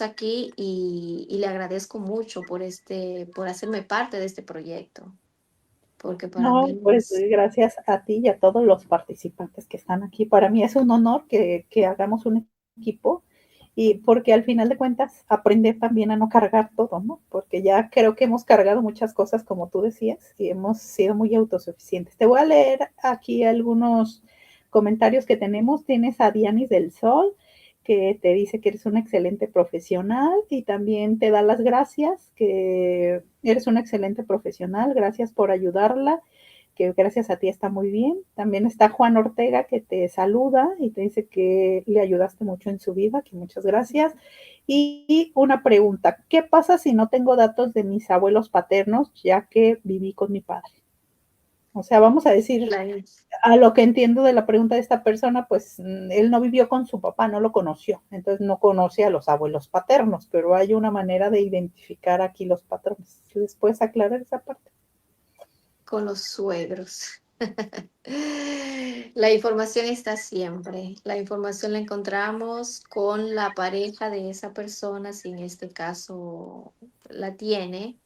B: aquí y le agradezco mucho por hacerme parte de este proyecto, porque para
A: No,
B: mí
A: pues
B: es
A: gracias a ti y a todos los participantes que están aquí. Para mí es un honor que hagamos un equipo y porque al final de cuentas aprender también a no cargar todo, ¿no? Porque ya creo que hemos cargado muchas cosas, como tú decías, y hemos sido muy autosuficientes. Te voy a leer aquí algunos comentarios que tenemos. Tienes a Dianis del Sol, que te dice que eres una excelente profesional y también te da las gracias, que eres una excelente profesional, gracias por ayudarla, que gracias a ti está muy bien. También está Juan Ortega que te saluda y te dice que le ayudaste mucho en su vida, que muchas gracias. Y una pregunta, ¿qué pasa si no tengo datos de mis abuelos paternos ya que viví con mi padre? O sea, vamos a decir,
B: Claro.
A: a lo que entiendo de la pregunta de esta persona, pues él no vivió con su papá, no lo conoció, entonces no conoce a los abuelos paternos, pero hay una manera de identificar aquí los patrones. ¿Les puedes aclarar esa parte?
B: Con los suegros. La información está siempre. La información la encontramos con la pareja de esa persona, si en este caso la tiene,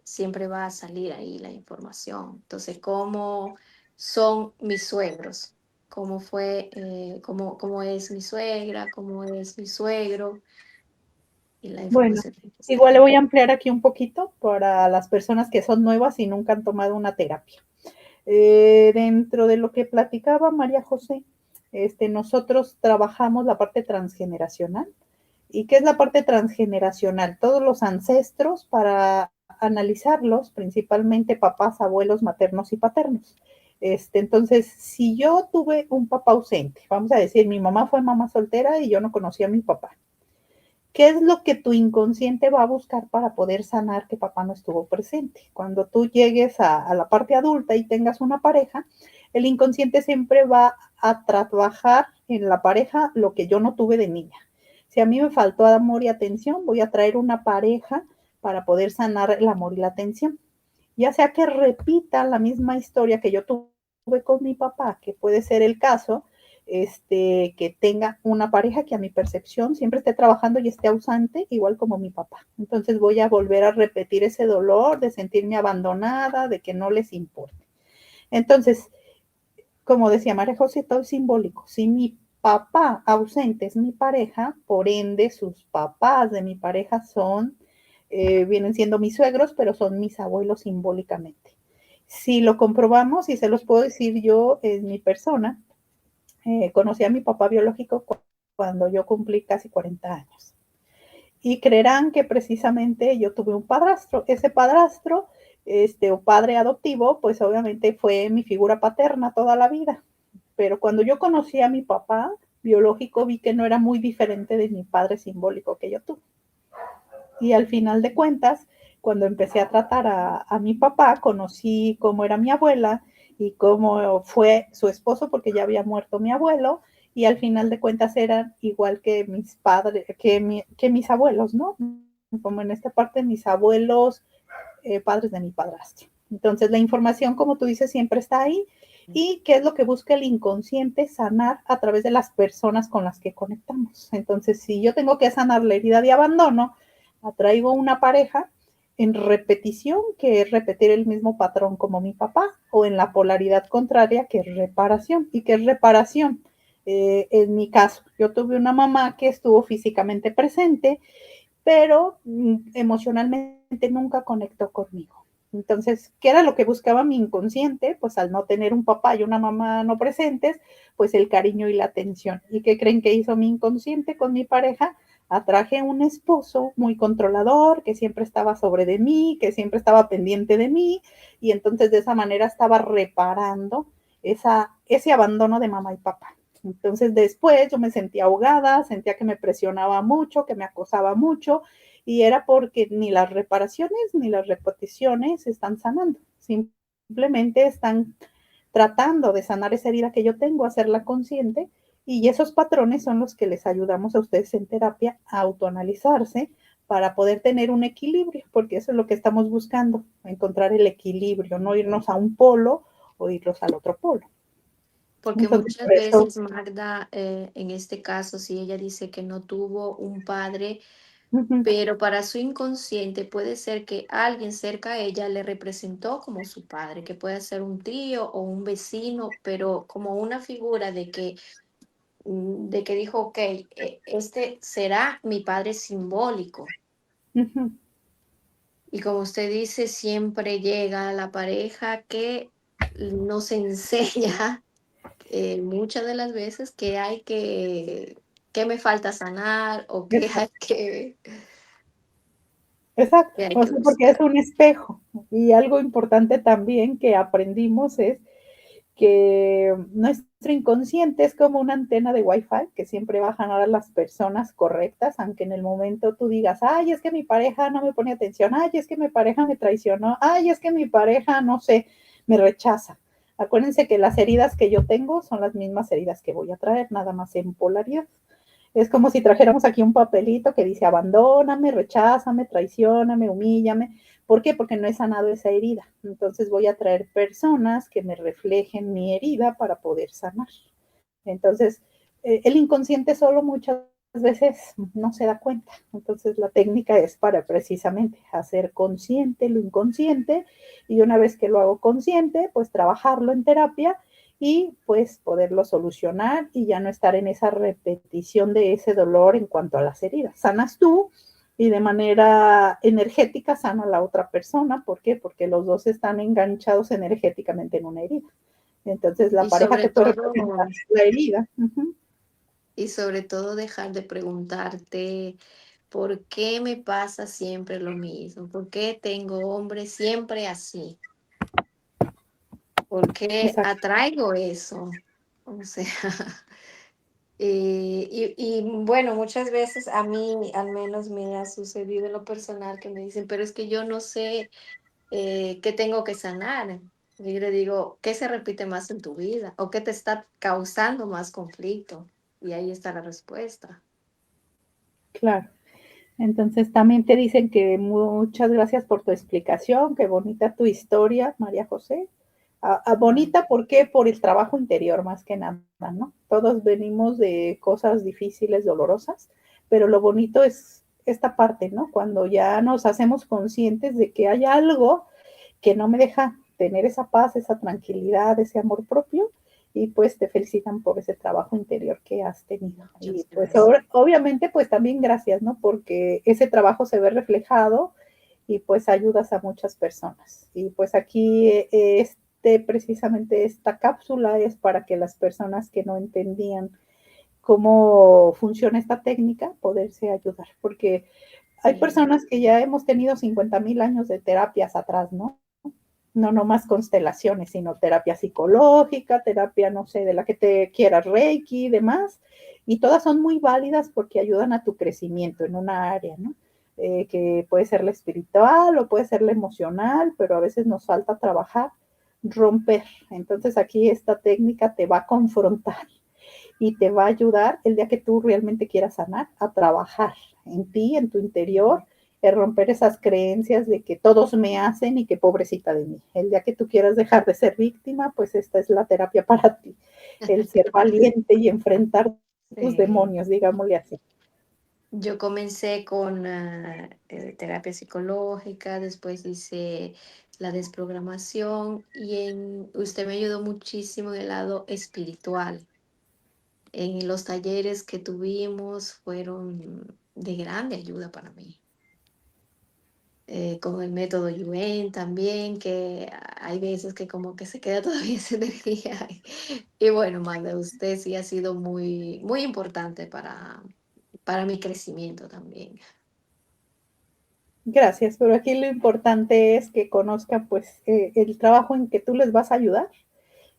B: siempre va a salir ahí la información. Entonces, ¿cómo son mis suegros? ¿Cómo fue, cómo es mi suegra? ¿Cómo es mi suegro? Y la
A: Bueno,
B: información tiene que estar
A: igual le
B: ahí.
A: voy a ampliar aquí un poquito para las personas que son nuevas y nunca han tomado una terapia. Dentro de lo que platicaba María José, nosotros trabajamos la parte transgeneracional. ¿Y qué es la parte transgeneracional? Todos los ancestros para analizarlos, principalmente papás, abuelos, maternos y paternos. Entonces, si yo tuve un papá ausente, vamos a decir, mi mamá fue mamá soltera y yo no conocía a mi papá, ¿qué es lo que tu inconsciente va a buscar para poder sanar que papá no estuvo presente? Cuando tú llegues a la parte adulta y tengas una pareja, el inconsciente siempre va a trabajar en la pareja lo que yo no tuve de niña. Si a mí me faltó amor y atención, voy a traer una pareja para poder sanar el amor y la atención. Ya sea que repita la misma historia que yo tuve con mi papá, que puede ser el caso, que tenga una pareja que a mi percepción siempre esté trabajando y esté ausente, igual como mi papá. Entonces voy a volver a repetir ese dolor de sentirme abandonada, de que no les importe. Entonces, como decía María José, todo es simbólico. Si mi papá ausente es mi pareja, por ende sus papás de mi pareja vienen siendo mis suegros, pero son mis abuelos simbólicamente. Si lo comprobamos, y se los puedo decir yo en mi persona, conocí a mi papá biológico cuando yo cumplí casi 40 años. Y creerán que precisamente yo tuve un padrastro. Ese padrastro, o padre adoptivo, pues obviamente fue mi figura paterna toda la vida. Pero cuando yo conocí a mi papá biológico, vi que no era muy diferente de mi padre simbólico que yo tuve. Y al final de cuentas, cuando empecé a tratar a mi papá, conocí cómo era mi abuela y cómo fue su esposo, porque ya había muerto mi abuelo, y al final de cuentas eran igual que mis padres, que mis abuelos, ¿no? Como en esta parte, mis abuelos, padres de mi padrastro. Entonces, la información, como tú dices, siempre está ahí. ¿Y qué es lo que busca el inconsciente? Sanar a través de las personas con las que conectamos. Entonces, si yo tengo que sanar la herida de abandono, atraigo una pareja en repetición, que es repetir el mismo patrón como mi papá, o en la polaridad contraria, que es reparación. ¿Y qué es reparación? En mi caso, yo tuve una mamá que estuvo físicamente presente, pero emocionalmente nunca conectó conmigo. Entonces, ¿qué era lo que buscaba mi inconsciente? Pues al no tener un papá y una mamá no presentes, pues el cariño y la atención. ¿Y qué creen que hizo mi inconsciente con mi pareja? Atraje un esposo muy controlador, que siempre estaba sobre de mí, que siempre estaba pendiente de mí, y entonces de esa manera estaba reparando ese abandono de mamá y papá. Entonces después yo me sentía ahogada, sentía que me presionaba mucho, que me acosaba mucho, y era porque ni las reparaciones ni las repeticiones están sanando, simplemente están tratando de sanar esa herida que yo tengo, hacerla consciente, y esos patrones son los que les ayudamos a ustedes en terapia a autoanalizarse para poder tener un equilibrio, porque eso es lo que estamos buscando, encontrar el equilibrio, no irnos a un polo o irnos al otro polo.
B: Porque
A: Entonces,
B: muchas
A: por eso,
B: veces Magda, en este caso, si ella dice que no tuvo un padre,
A: uh-huh,
B: pero para su inconsciente puede ser que alguien cerca a ella le representó como su padre, que puede ser un tío o un vecino, pero como una figura de que dijo, ok, este será mi padre simbólico.
A: uh-huh.
B: Y como usted dice, siempre llega la pareja que nos enseña muchas de las veces que me falta sanar o que
A: Exacto,
B: hay
A: o
B: que
A: sea, porque
B: buscar.
A: es un espejo. Y algo importante también que aprendimos es que nuestro inconsciente es como una antena de Wi-Fi que siempre va a jalar a las personas correctas, aunque en el momento tú digas, ay, es que mi pareja no me pone atención, ay, es que mi pareja me traicionó, ay, es que mi pareja, no sé, me rechaza. Acuérdense que las heridas que yo tengo son las mismas heridas que voy a traer, nada más en polaridad. Es como si trajéramos aquí un papelito que dice abandóname, recházame, traicióname, humíllame. ¿Por qué? Porque no he sanado esa herida. Entonces voy a traer personas que me reflejen mi herida para poder sanar. Entonces, el inconsciente solo muchas veces no se da cuenta. Entonces, la técnica es para precisamente hacer consciente lo inconsciente y una vez que lo hago consciente, pues trabajarlo en terapia y pues poderlo solucionar y ya no estar en esa repetición de ese dolor en cuanto a las heridas. Sanas tú y de manera energética sana a la otra persona. ¿Por qué? Porque los dos están enganchados energéticamente en una herida. Entonces, la
B: Y
A: pareja
B: sobre
A: te puede
B: todo,
A: representar la herida.
B: y sobre todo dejar de preguntarte por qué me pasa siempre lo mismo, por qué tengo hombres siempre así, por qué
A: Exacto.
B: atraigo eso. O sea, bueno, muchas veces a mí al menos me ha sucedido en lo personal que me dicen, pero es que yo no sé qué tengo que sanar. Y yo le digo, ¿qué se repite más en tu vida? ¿O qué te está causando más conflicto? Y ahí está la respuesta.
A: Claro. Entonces también te dicen que muchas gracias por tu explicación, qué bonita tu historia, María José.
B: Ay,
A: Bonita, ¿por qué? Por el trabajo interior más que nada, ¿no? Todos venimos de cosas difíciles, dolorosas, pero lo bonito es esta parte, ¿no? Cuando ya nos hacemos conscientes de que hay algo que no me deja tener esa paz, esa tranquilidad, ese amor propio, y pues te felicitan por ese trabajo interior que has tenido. Y
B: muchas
A: pues
B: gracias.
A: obviamente pues también gracias, ¿no? Porque ese trabajo se ve reflejado y pues ayudas a muchas personas. Y pues aquí precisamente esta cápsula es para que las personas que no entendían cómo funciona esta técnica, poderse ayudar, porque hay
B: Sí,
A: personas que ya hemos tenido 50,000 años de terapias atrás, ¿no? No más constelaciones, sino terapia psicológica, terapia, no sé, de la que te quieras, Reiki y demás, y todas son muy válidas porque ayudan a tu crecimiento en una área, ¿no? Que puede ser la espiritual o puede ser la emocional, pero a veces nos falta trabajar, romper. Entonces aquí esta técnica te va a confrontar y te va a ayudar el día que tú realmente quieras sanar a trabajar en ti, en tu interior, romper esas creencias de que todos me hacen y que pobrecita de mí. El día que tú quieras dejar de ser víctima, pues esta es la terapia para ti, el ser valiente y enfrentar tus
B: sí.
A: demonios, digámosle así.
B: Yo comencé con terapia psicológica, después hice la desprogramación usted me ayudó muchísimo en el lado espiritual. En los talleres que tuvimos fueron de grande ayuda para mí. Con el método Yuen también, que hay veces que como que se queda todavía esa energía. Y bueno, Magda, usted sí ha sido muy, muy importante para mi crecimiento también.
A: Gracias, pero aquí lo importante es que conozcan pues el trabajo en que tú les vas a ayudar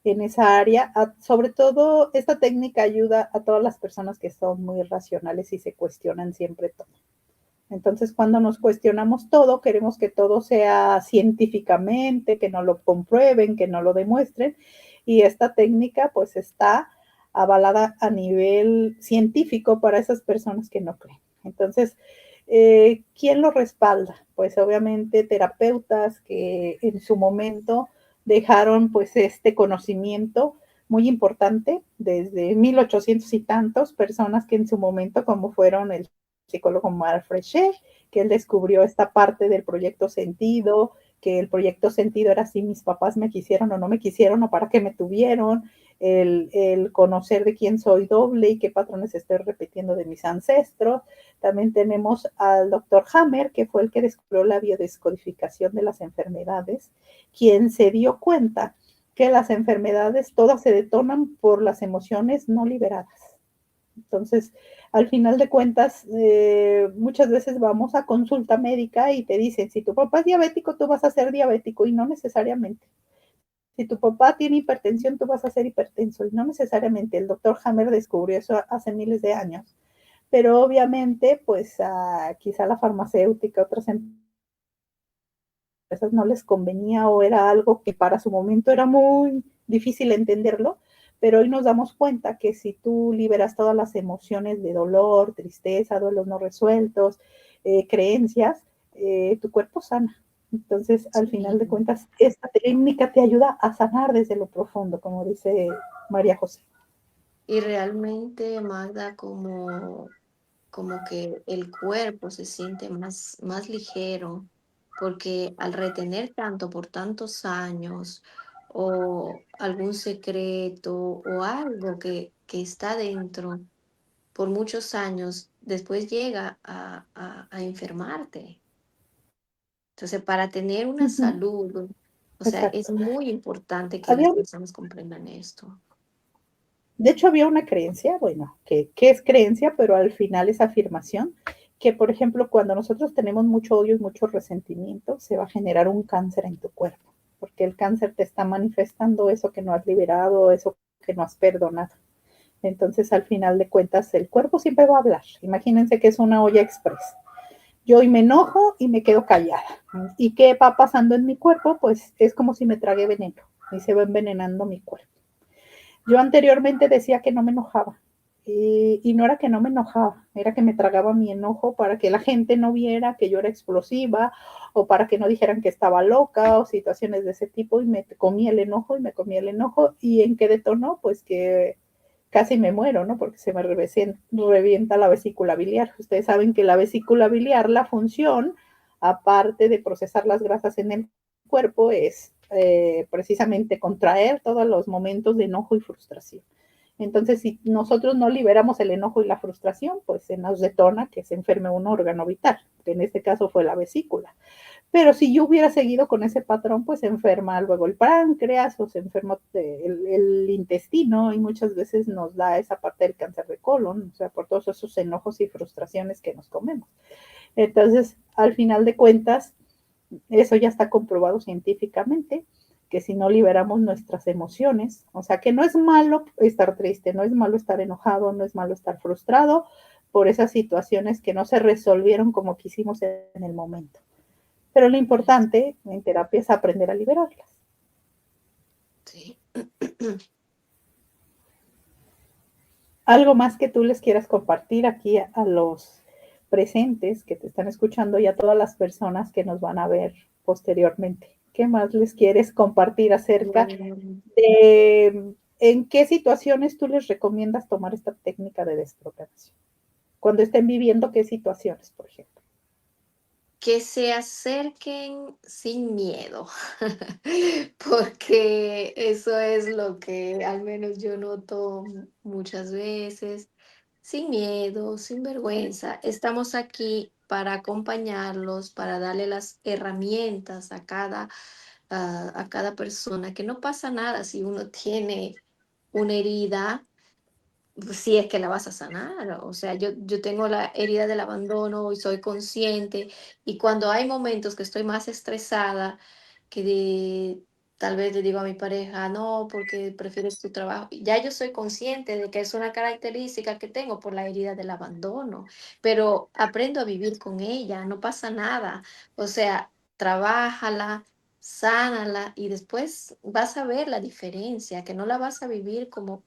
A: en esa área. Sobre todo, esta técnica ayuda a todas las personas que son muy racionales y se cuestionan siempre todo. Entonces, cuando nos cuestionamos todo, queremos que todo sea científicamente, que no lo comprueben, que no lo demuestren. Y esta técnica pues está avalada a nivel científico para esas personas que no creen. Entonces, ¿quién lo respalda? Pues obviamente terapeutas que en su momento dejaron pues este conocimiento muy importante desde 1800 y tantos, personas que en su momento, como fueron el psicólogo Marc Frechet, que él descubrió esta parte del proyecto sentido, que el proyecto sentido era si mis papás me quisieron o no me quisieron o para qué me tuvieron, el conocer de quién soy doble y qué patrones estoy repitiendo de mis ancestros. También tenemos al doctor Hammer, que fue el que descubrió la biodescodificación de las enfermedades, quien se dio cuenta que las enfermedades todas se detonan por las emociones no liberadas. Entonces, al final de cuentas, muchas veces vamos a consulta médica y te dicen, si tu papá es diabético, tú vas a ser diabético y no necesariamente. Si tu papá tiene hipertensión, tú vas a ser hipertenso y no necesariamente. El doctor Hammer descubrió eso hace miles de años. Pero obviamente, pues quizá la farmacéutica, otras empresas no les convenía o era algo que para su momento era muy difícil entenderlo, pero hoy nos damos cuenta que si tú liberas todas las emociones de dolor, tristeza, duelos no resueltos, creencias, tu cuerpo sana. Entonces, al final de
B: Sí.
A: cuentas, esta técnica te ayuda a sanar desde lo profundo, como dice María José.
B: Y realmente, Magda, como que el cuerpo se siente más ligero, porque al retener tanto por tantos años, o algún secreto, o algo que está dentro por muchos años, después llega a enfermarte. Entonces, para tener una
A: Ujú,
B: salud, o sea, es
A: exacto.
B: muy importante que las
A: Había,
B: personas comprendan esto.
A: de hecho, había una creencia, bueno, que es creencia, pero al final es afirmación, que por ejemplo, cuando nosotros tenemos mucho odio y mucho resentimiento, se va a generar un cáncer en tu cuerpo, porque el cáncer te está manifestando eso que no has liberado, eso que no has perdonado. Entonces, al final de cuentas, el cuerpo siempre va a hablar. Imagínense que es una olla express. Yo hoy me enojo y me quedo callada. ¿Y qué va pasando en mi cuerpo? Pues es como si me tragué veneno y se va envenenando mi cuerpo. Yo anteriormente decía que no me enojaba y no era que no me enojaba, era que me tragaba mi enojo para que la gente no viera que yo era explosiva o para que no dijeran que estaba loca o situaciones de ese tipo y me comía el enojo y me comía el enojo y en qué detonó, pues que casi me muero, ¿no? Porque se me revienta la vesícula biliar. Ustedes saben que la vesícula biliar, la función, aparte de procesar las grasas en el cuerpo, es precisamente contraer todos los momentos de enojo y frustración. Entonces, si nosotros no liberamos el enojo y la frustración, pues se nos detona que se enferme un órgano vital, que en este caso fue la vesícula. Pero si yo hubiera seguido con ese patrón, pues se enferma luego el páncreas o se enferma el intestino y muchas veces nos da esa parte del cáncer de colon, o sea, por todos esos enojos y frustraciones que nos comemos. Entonces, al final de cuentas, eso ya está comprobado científicamente, que si no liberamos nuestras emociones, o sea, que no es malo estar triste, no es malo estar enojado, no es malo estar frustrado por esas situaciones que no se resolvieron como quisimos en el momento. Pero lo importante en terapia es aprender a liberarlas.
B: Sí.
A: Algo más que tú les quieras compartir aquí a los presentes que te están escuchando y a todas las personas que nos van a ver posteriormente. ¿Qué más les quieres compartir acerca
B: Bueno,
A: de en qué situaciones tú les recomiendas tomar esta técnica de desprogramación? Cuando estén viviendo, ¿qué situaciones, por ejemplo?
B: que se acerquen sin miedo, porque eso es lo que al menos yo noto muchas veces, sin miedo, sin vergüenza. Estamos aquí para acompañarlos, para darle las herramientas a cada persona, que no pasa nada si uno tiene una herida, si es que la vas a sanar. O sea, yo tengo la herida del abandono y soy consciente. Y cuando hay momentos que estoy más estresada, tal vez le digo a mi pareja, no, porque prefieres tu trabajo. Ya yo soy consciente de que es una característica que tengo por la herida del abandono, pero aprendo a vivir con ella, no pasa nada. O sea, trabájala, sánala y después vas a ver la diferencia, que no la vas a vivir como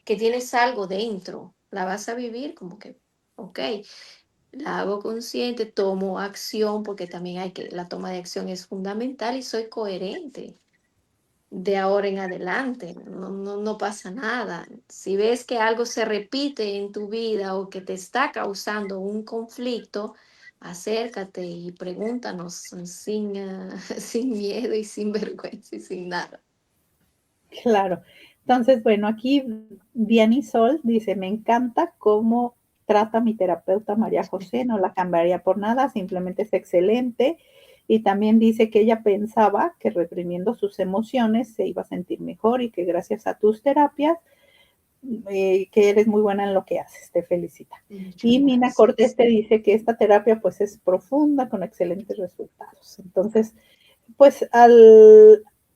B: que tienes algo dentro, la vas a vivir como que, ok, la hago consciente, tomo acción, porque también la toma de acción es fundamental y soy coherente de ahora en adelante, no pasa nada. Si ves que algo se repite en tu vida o que te está causando un conflicto, acércate y pregúntanos sin, sin miedo y sin vergüenza y sin nada.
A: Claro. Entonces, bueno, aquí Diany Sol dice, me encanta cómo trata mi terapeuta María José, no la cambiaría por nada, simplemente es excelente. Y también dice que ella pensaba que reprimiendo sus emociones se iba a sentir mejor y que gracias a tus terapias, que eres muy buena en lo que haces, te felicita.
B: Muchas
A: Y Mina Cortés
B: gracias.
A: te dice que esta terapia pues es profunda con excelentes resultados. Entonces, pues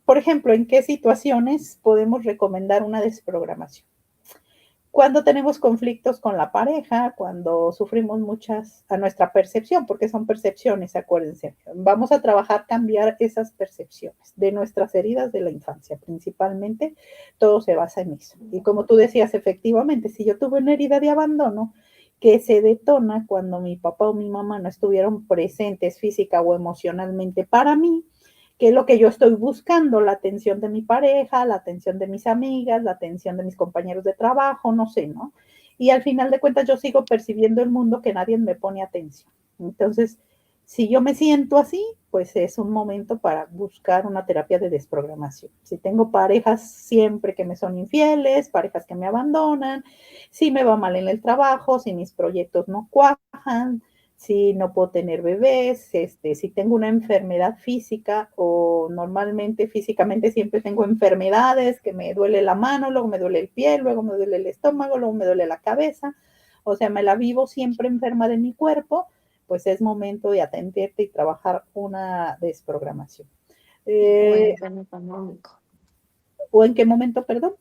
A: por ejemplo, ¿en qué situaciones podemos recomendar una desprogramación? Cuando tenemos conflictos con la pareja, cuando sufrimos muchas, a nuestra percepción, porque son percepciones, acuérdense, vamos a trabajar cambiar esas percepciones de nuestras heridas de la infancia, principalmente, todo se basa en eso. Y como tú decías, efectivamente, si yo tuve una herida de abandono que se detona cuando mi papá o mi mamá no estuvieron presentes física o emocionalmente para mí, que es lo que yo estoy buscando, la atención de mi pareja, la atención de mis amigas, la atención de mis compañeros de trabajo, no sé, ¿no? Y al final de cuentas yo sigo percibiendo el mundo que nadie me pone atención. Entonces, si yo me siento así, pues es un momento para buscar una terapia de desprogramación. Si tengo parejas siempre que me son infieles, parejas que me abandonan, si me va mal en el trabajo, si mis proyectos no cuajan, si no puedo tener bebés, si tengo una enfermedad física o normalmente físicamente siempre tengo enfermedades, que me duele la mano, luego me duele el pie, luego me duele el estómago, luego me duele la cabeza, o sea, me la vivo siempre enferma de mi cuerpo, pues es momento de atenderte y trabajar una desprogramación.
B: O en
A: Eh,
B: el tema económico.
A: ¿O en qué momento, perdón?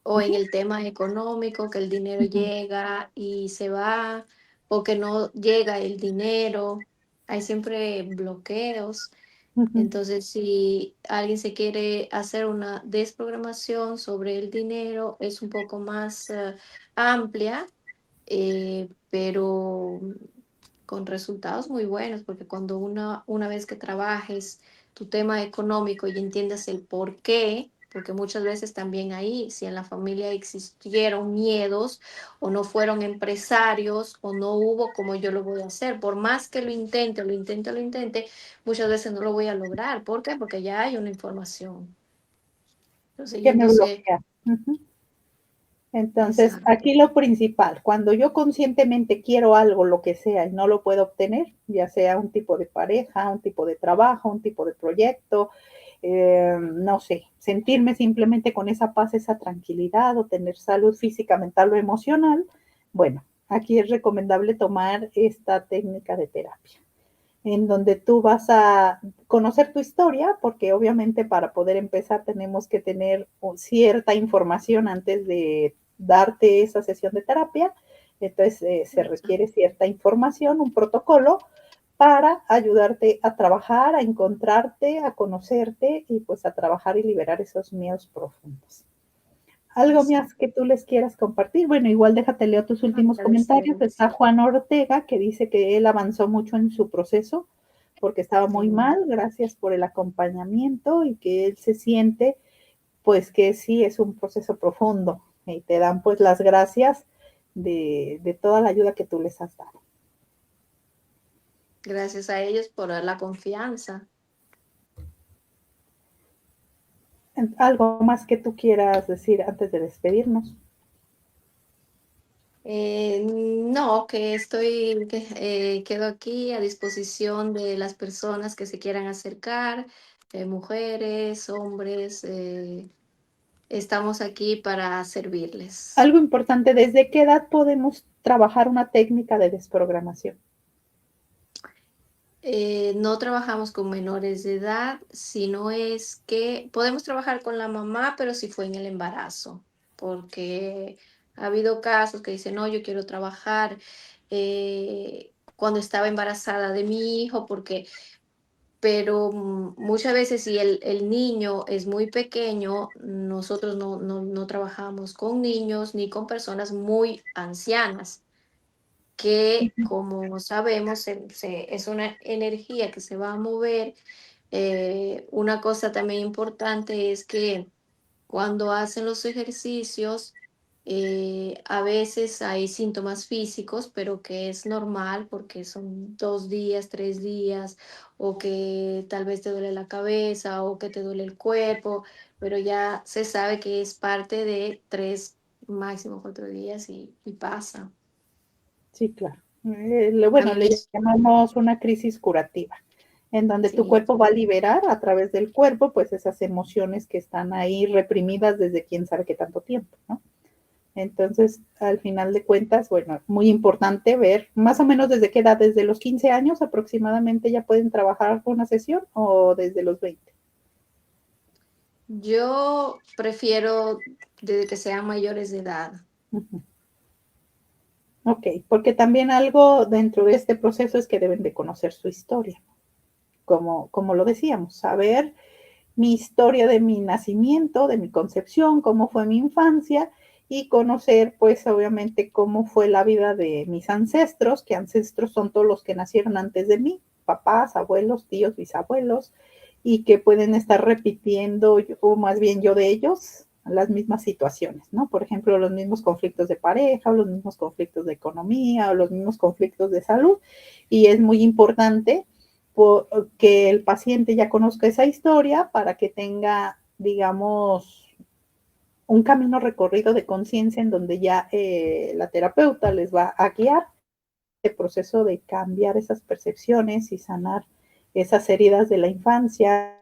B: O
A: Uh
B: en
A: -huh.
B: el tema económico, que el dinero
A: Uh -huh.
B: llega y se va, o que no llega el dinero. Hay siempre bloqueos.
A: Uh -huh.
B: Entonces, si alguien se quiere hacer una desprogramación sobre el dinero, es un poco más amplia, pero con resultados muy buenos, porque cuando una vez que trabajes tu tema económico y entiendas el por qué, porque muchas veces también ahí, si en la familia existieron miedos o no fueron empresarios o no hubo como yo lo voy a hacer, por más que lo intente, muchas veces no lo voy a lograr. ¿Por qué? Porque ya hay una información. Entonces,
A: Que me
B: yéndose,
A: bloquea. Uh -huh. Entonces,
B: exacto,
A: aquí lo principal, cuando yo conscientemente quiero algo, lo que sea, y no lo puedo obtener, ya sea un tipo de pareja, un tipo de trabajo, un tipo de proyecto, no sé, sentirme simplemente con esa paz, esa tranquilidad o tener salud física, mental o emocional, bueno, aquí es recomendable tomar esta técnica de terapia, en donde tú vas a conocer tu historia, porque obviamente para poder empezar tenemos que tener cierta información antes de darte esa sesión de terapia. Entonces se requiere cierta información, un protocolo para ayudarte a trabajar, a encontrarte, a conocerte y pues a trabajar y liberar esos miedos profundos. ¿Algo más
B: exacto.
A: que tú les quieras compartir? Bueno, igual déjate leo tus últimos comentarios.
B: Agradecerles.
A: Está Juan Ortega, que dice que él avanzó mucho en su proceso porque estaba muy
B: Sí.
A: mal. Gracias por el acompañamiento y que él se siente, pues que sí es un proceso profundo y te dan pues las gracias de toda la ayuda que tú les has dado.
B: Gracias a ellos por la confianza.
A: ¿Algo más que tú quieras decir antes de despedirnos?
B: No, que estoy, que quedo aquí a disposición de las personas que se quieran acercar, mujeres, hombres, estamos aquí para servirles.
A: Algo importante, ¿desde qué edad podemos trabajar una técnica de desprogramación?
B: No trabajamos con menores de edad, sino es que podemos trabajar con la mamá, pero si fue en el embarazo, porque ha habido casos que dicen, no, yo quiero trabajar cuando estaba embarazada de mi hijo, porque, pero muchas veces si el niño es muy pequeño, nosotros no trabajamos con niños ni con personas muy ancianas que como sabemos es una energía que se va a mover. Una cosa también importante es que cuando hacen los ejercicios, a veces hay síntomas físicos, pero que es normal porque son 2 días, 3 días, o que tal vez te duele la cabeza o que te duele el cuerpo, pero ya se sabe que es parte de 3, máximo 4 días y pasa.
A: Sí, claro.
B: A
A: Bueno,
B: mí
A: le llamamos una crisis curativa, en donde tu
B: sí.
A: cuerpo va a liberar a través del cuerpo, pues esas emociones que están ahí reprimidas desde quién sabe qué tanto tiempo, ¿no? Entonces, al final de cuentas, bueno, muy importante ver más o menos desde qué edad, desde los 15 años aproximadamente ya pueden trabajar una sesión o desde los 20.
B: Yo prefiero desde que sean mayores de edad.
A: Uh -huh. Ok, porque también algo dentro de este proceso es que deben de conocer su historia, como lo decíamos, saber mi historia de mi nacimiento, de mi concepción, cómo fue mi infancia y conocer pues obviamente cómo fue la vida de mis ancestros, que ancestros son todos los que nacieron antes de mí, papás, abuelos, tíos, bisabuelos, y que pueden estar repitiendo, o más bien yo de ellos, las mismas situaciones, ¿no? Por ejemplo, los mismos conflictos de pareja, o los mismos conflictos de economía, o los mismos conflictos de salud, y es muy importante que el paciente ya conozca esa historia para que tenga, digamos, un camino recorrido de conciencia en donde ya la terapeuta les va a guiar el proceso de cambiar esas percepciones y sanar esas heridas de la infancia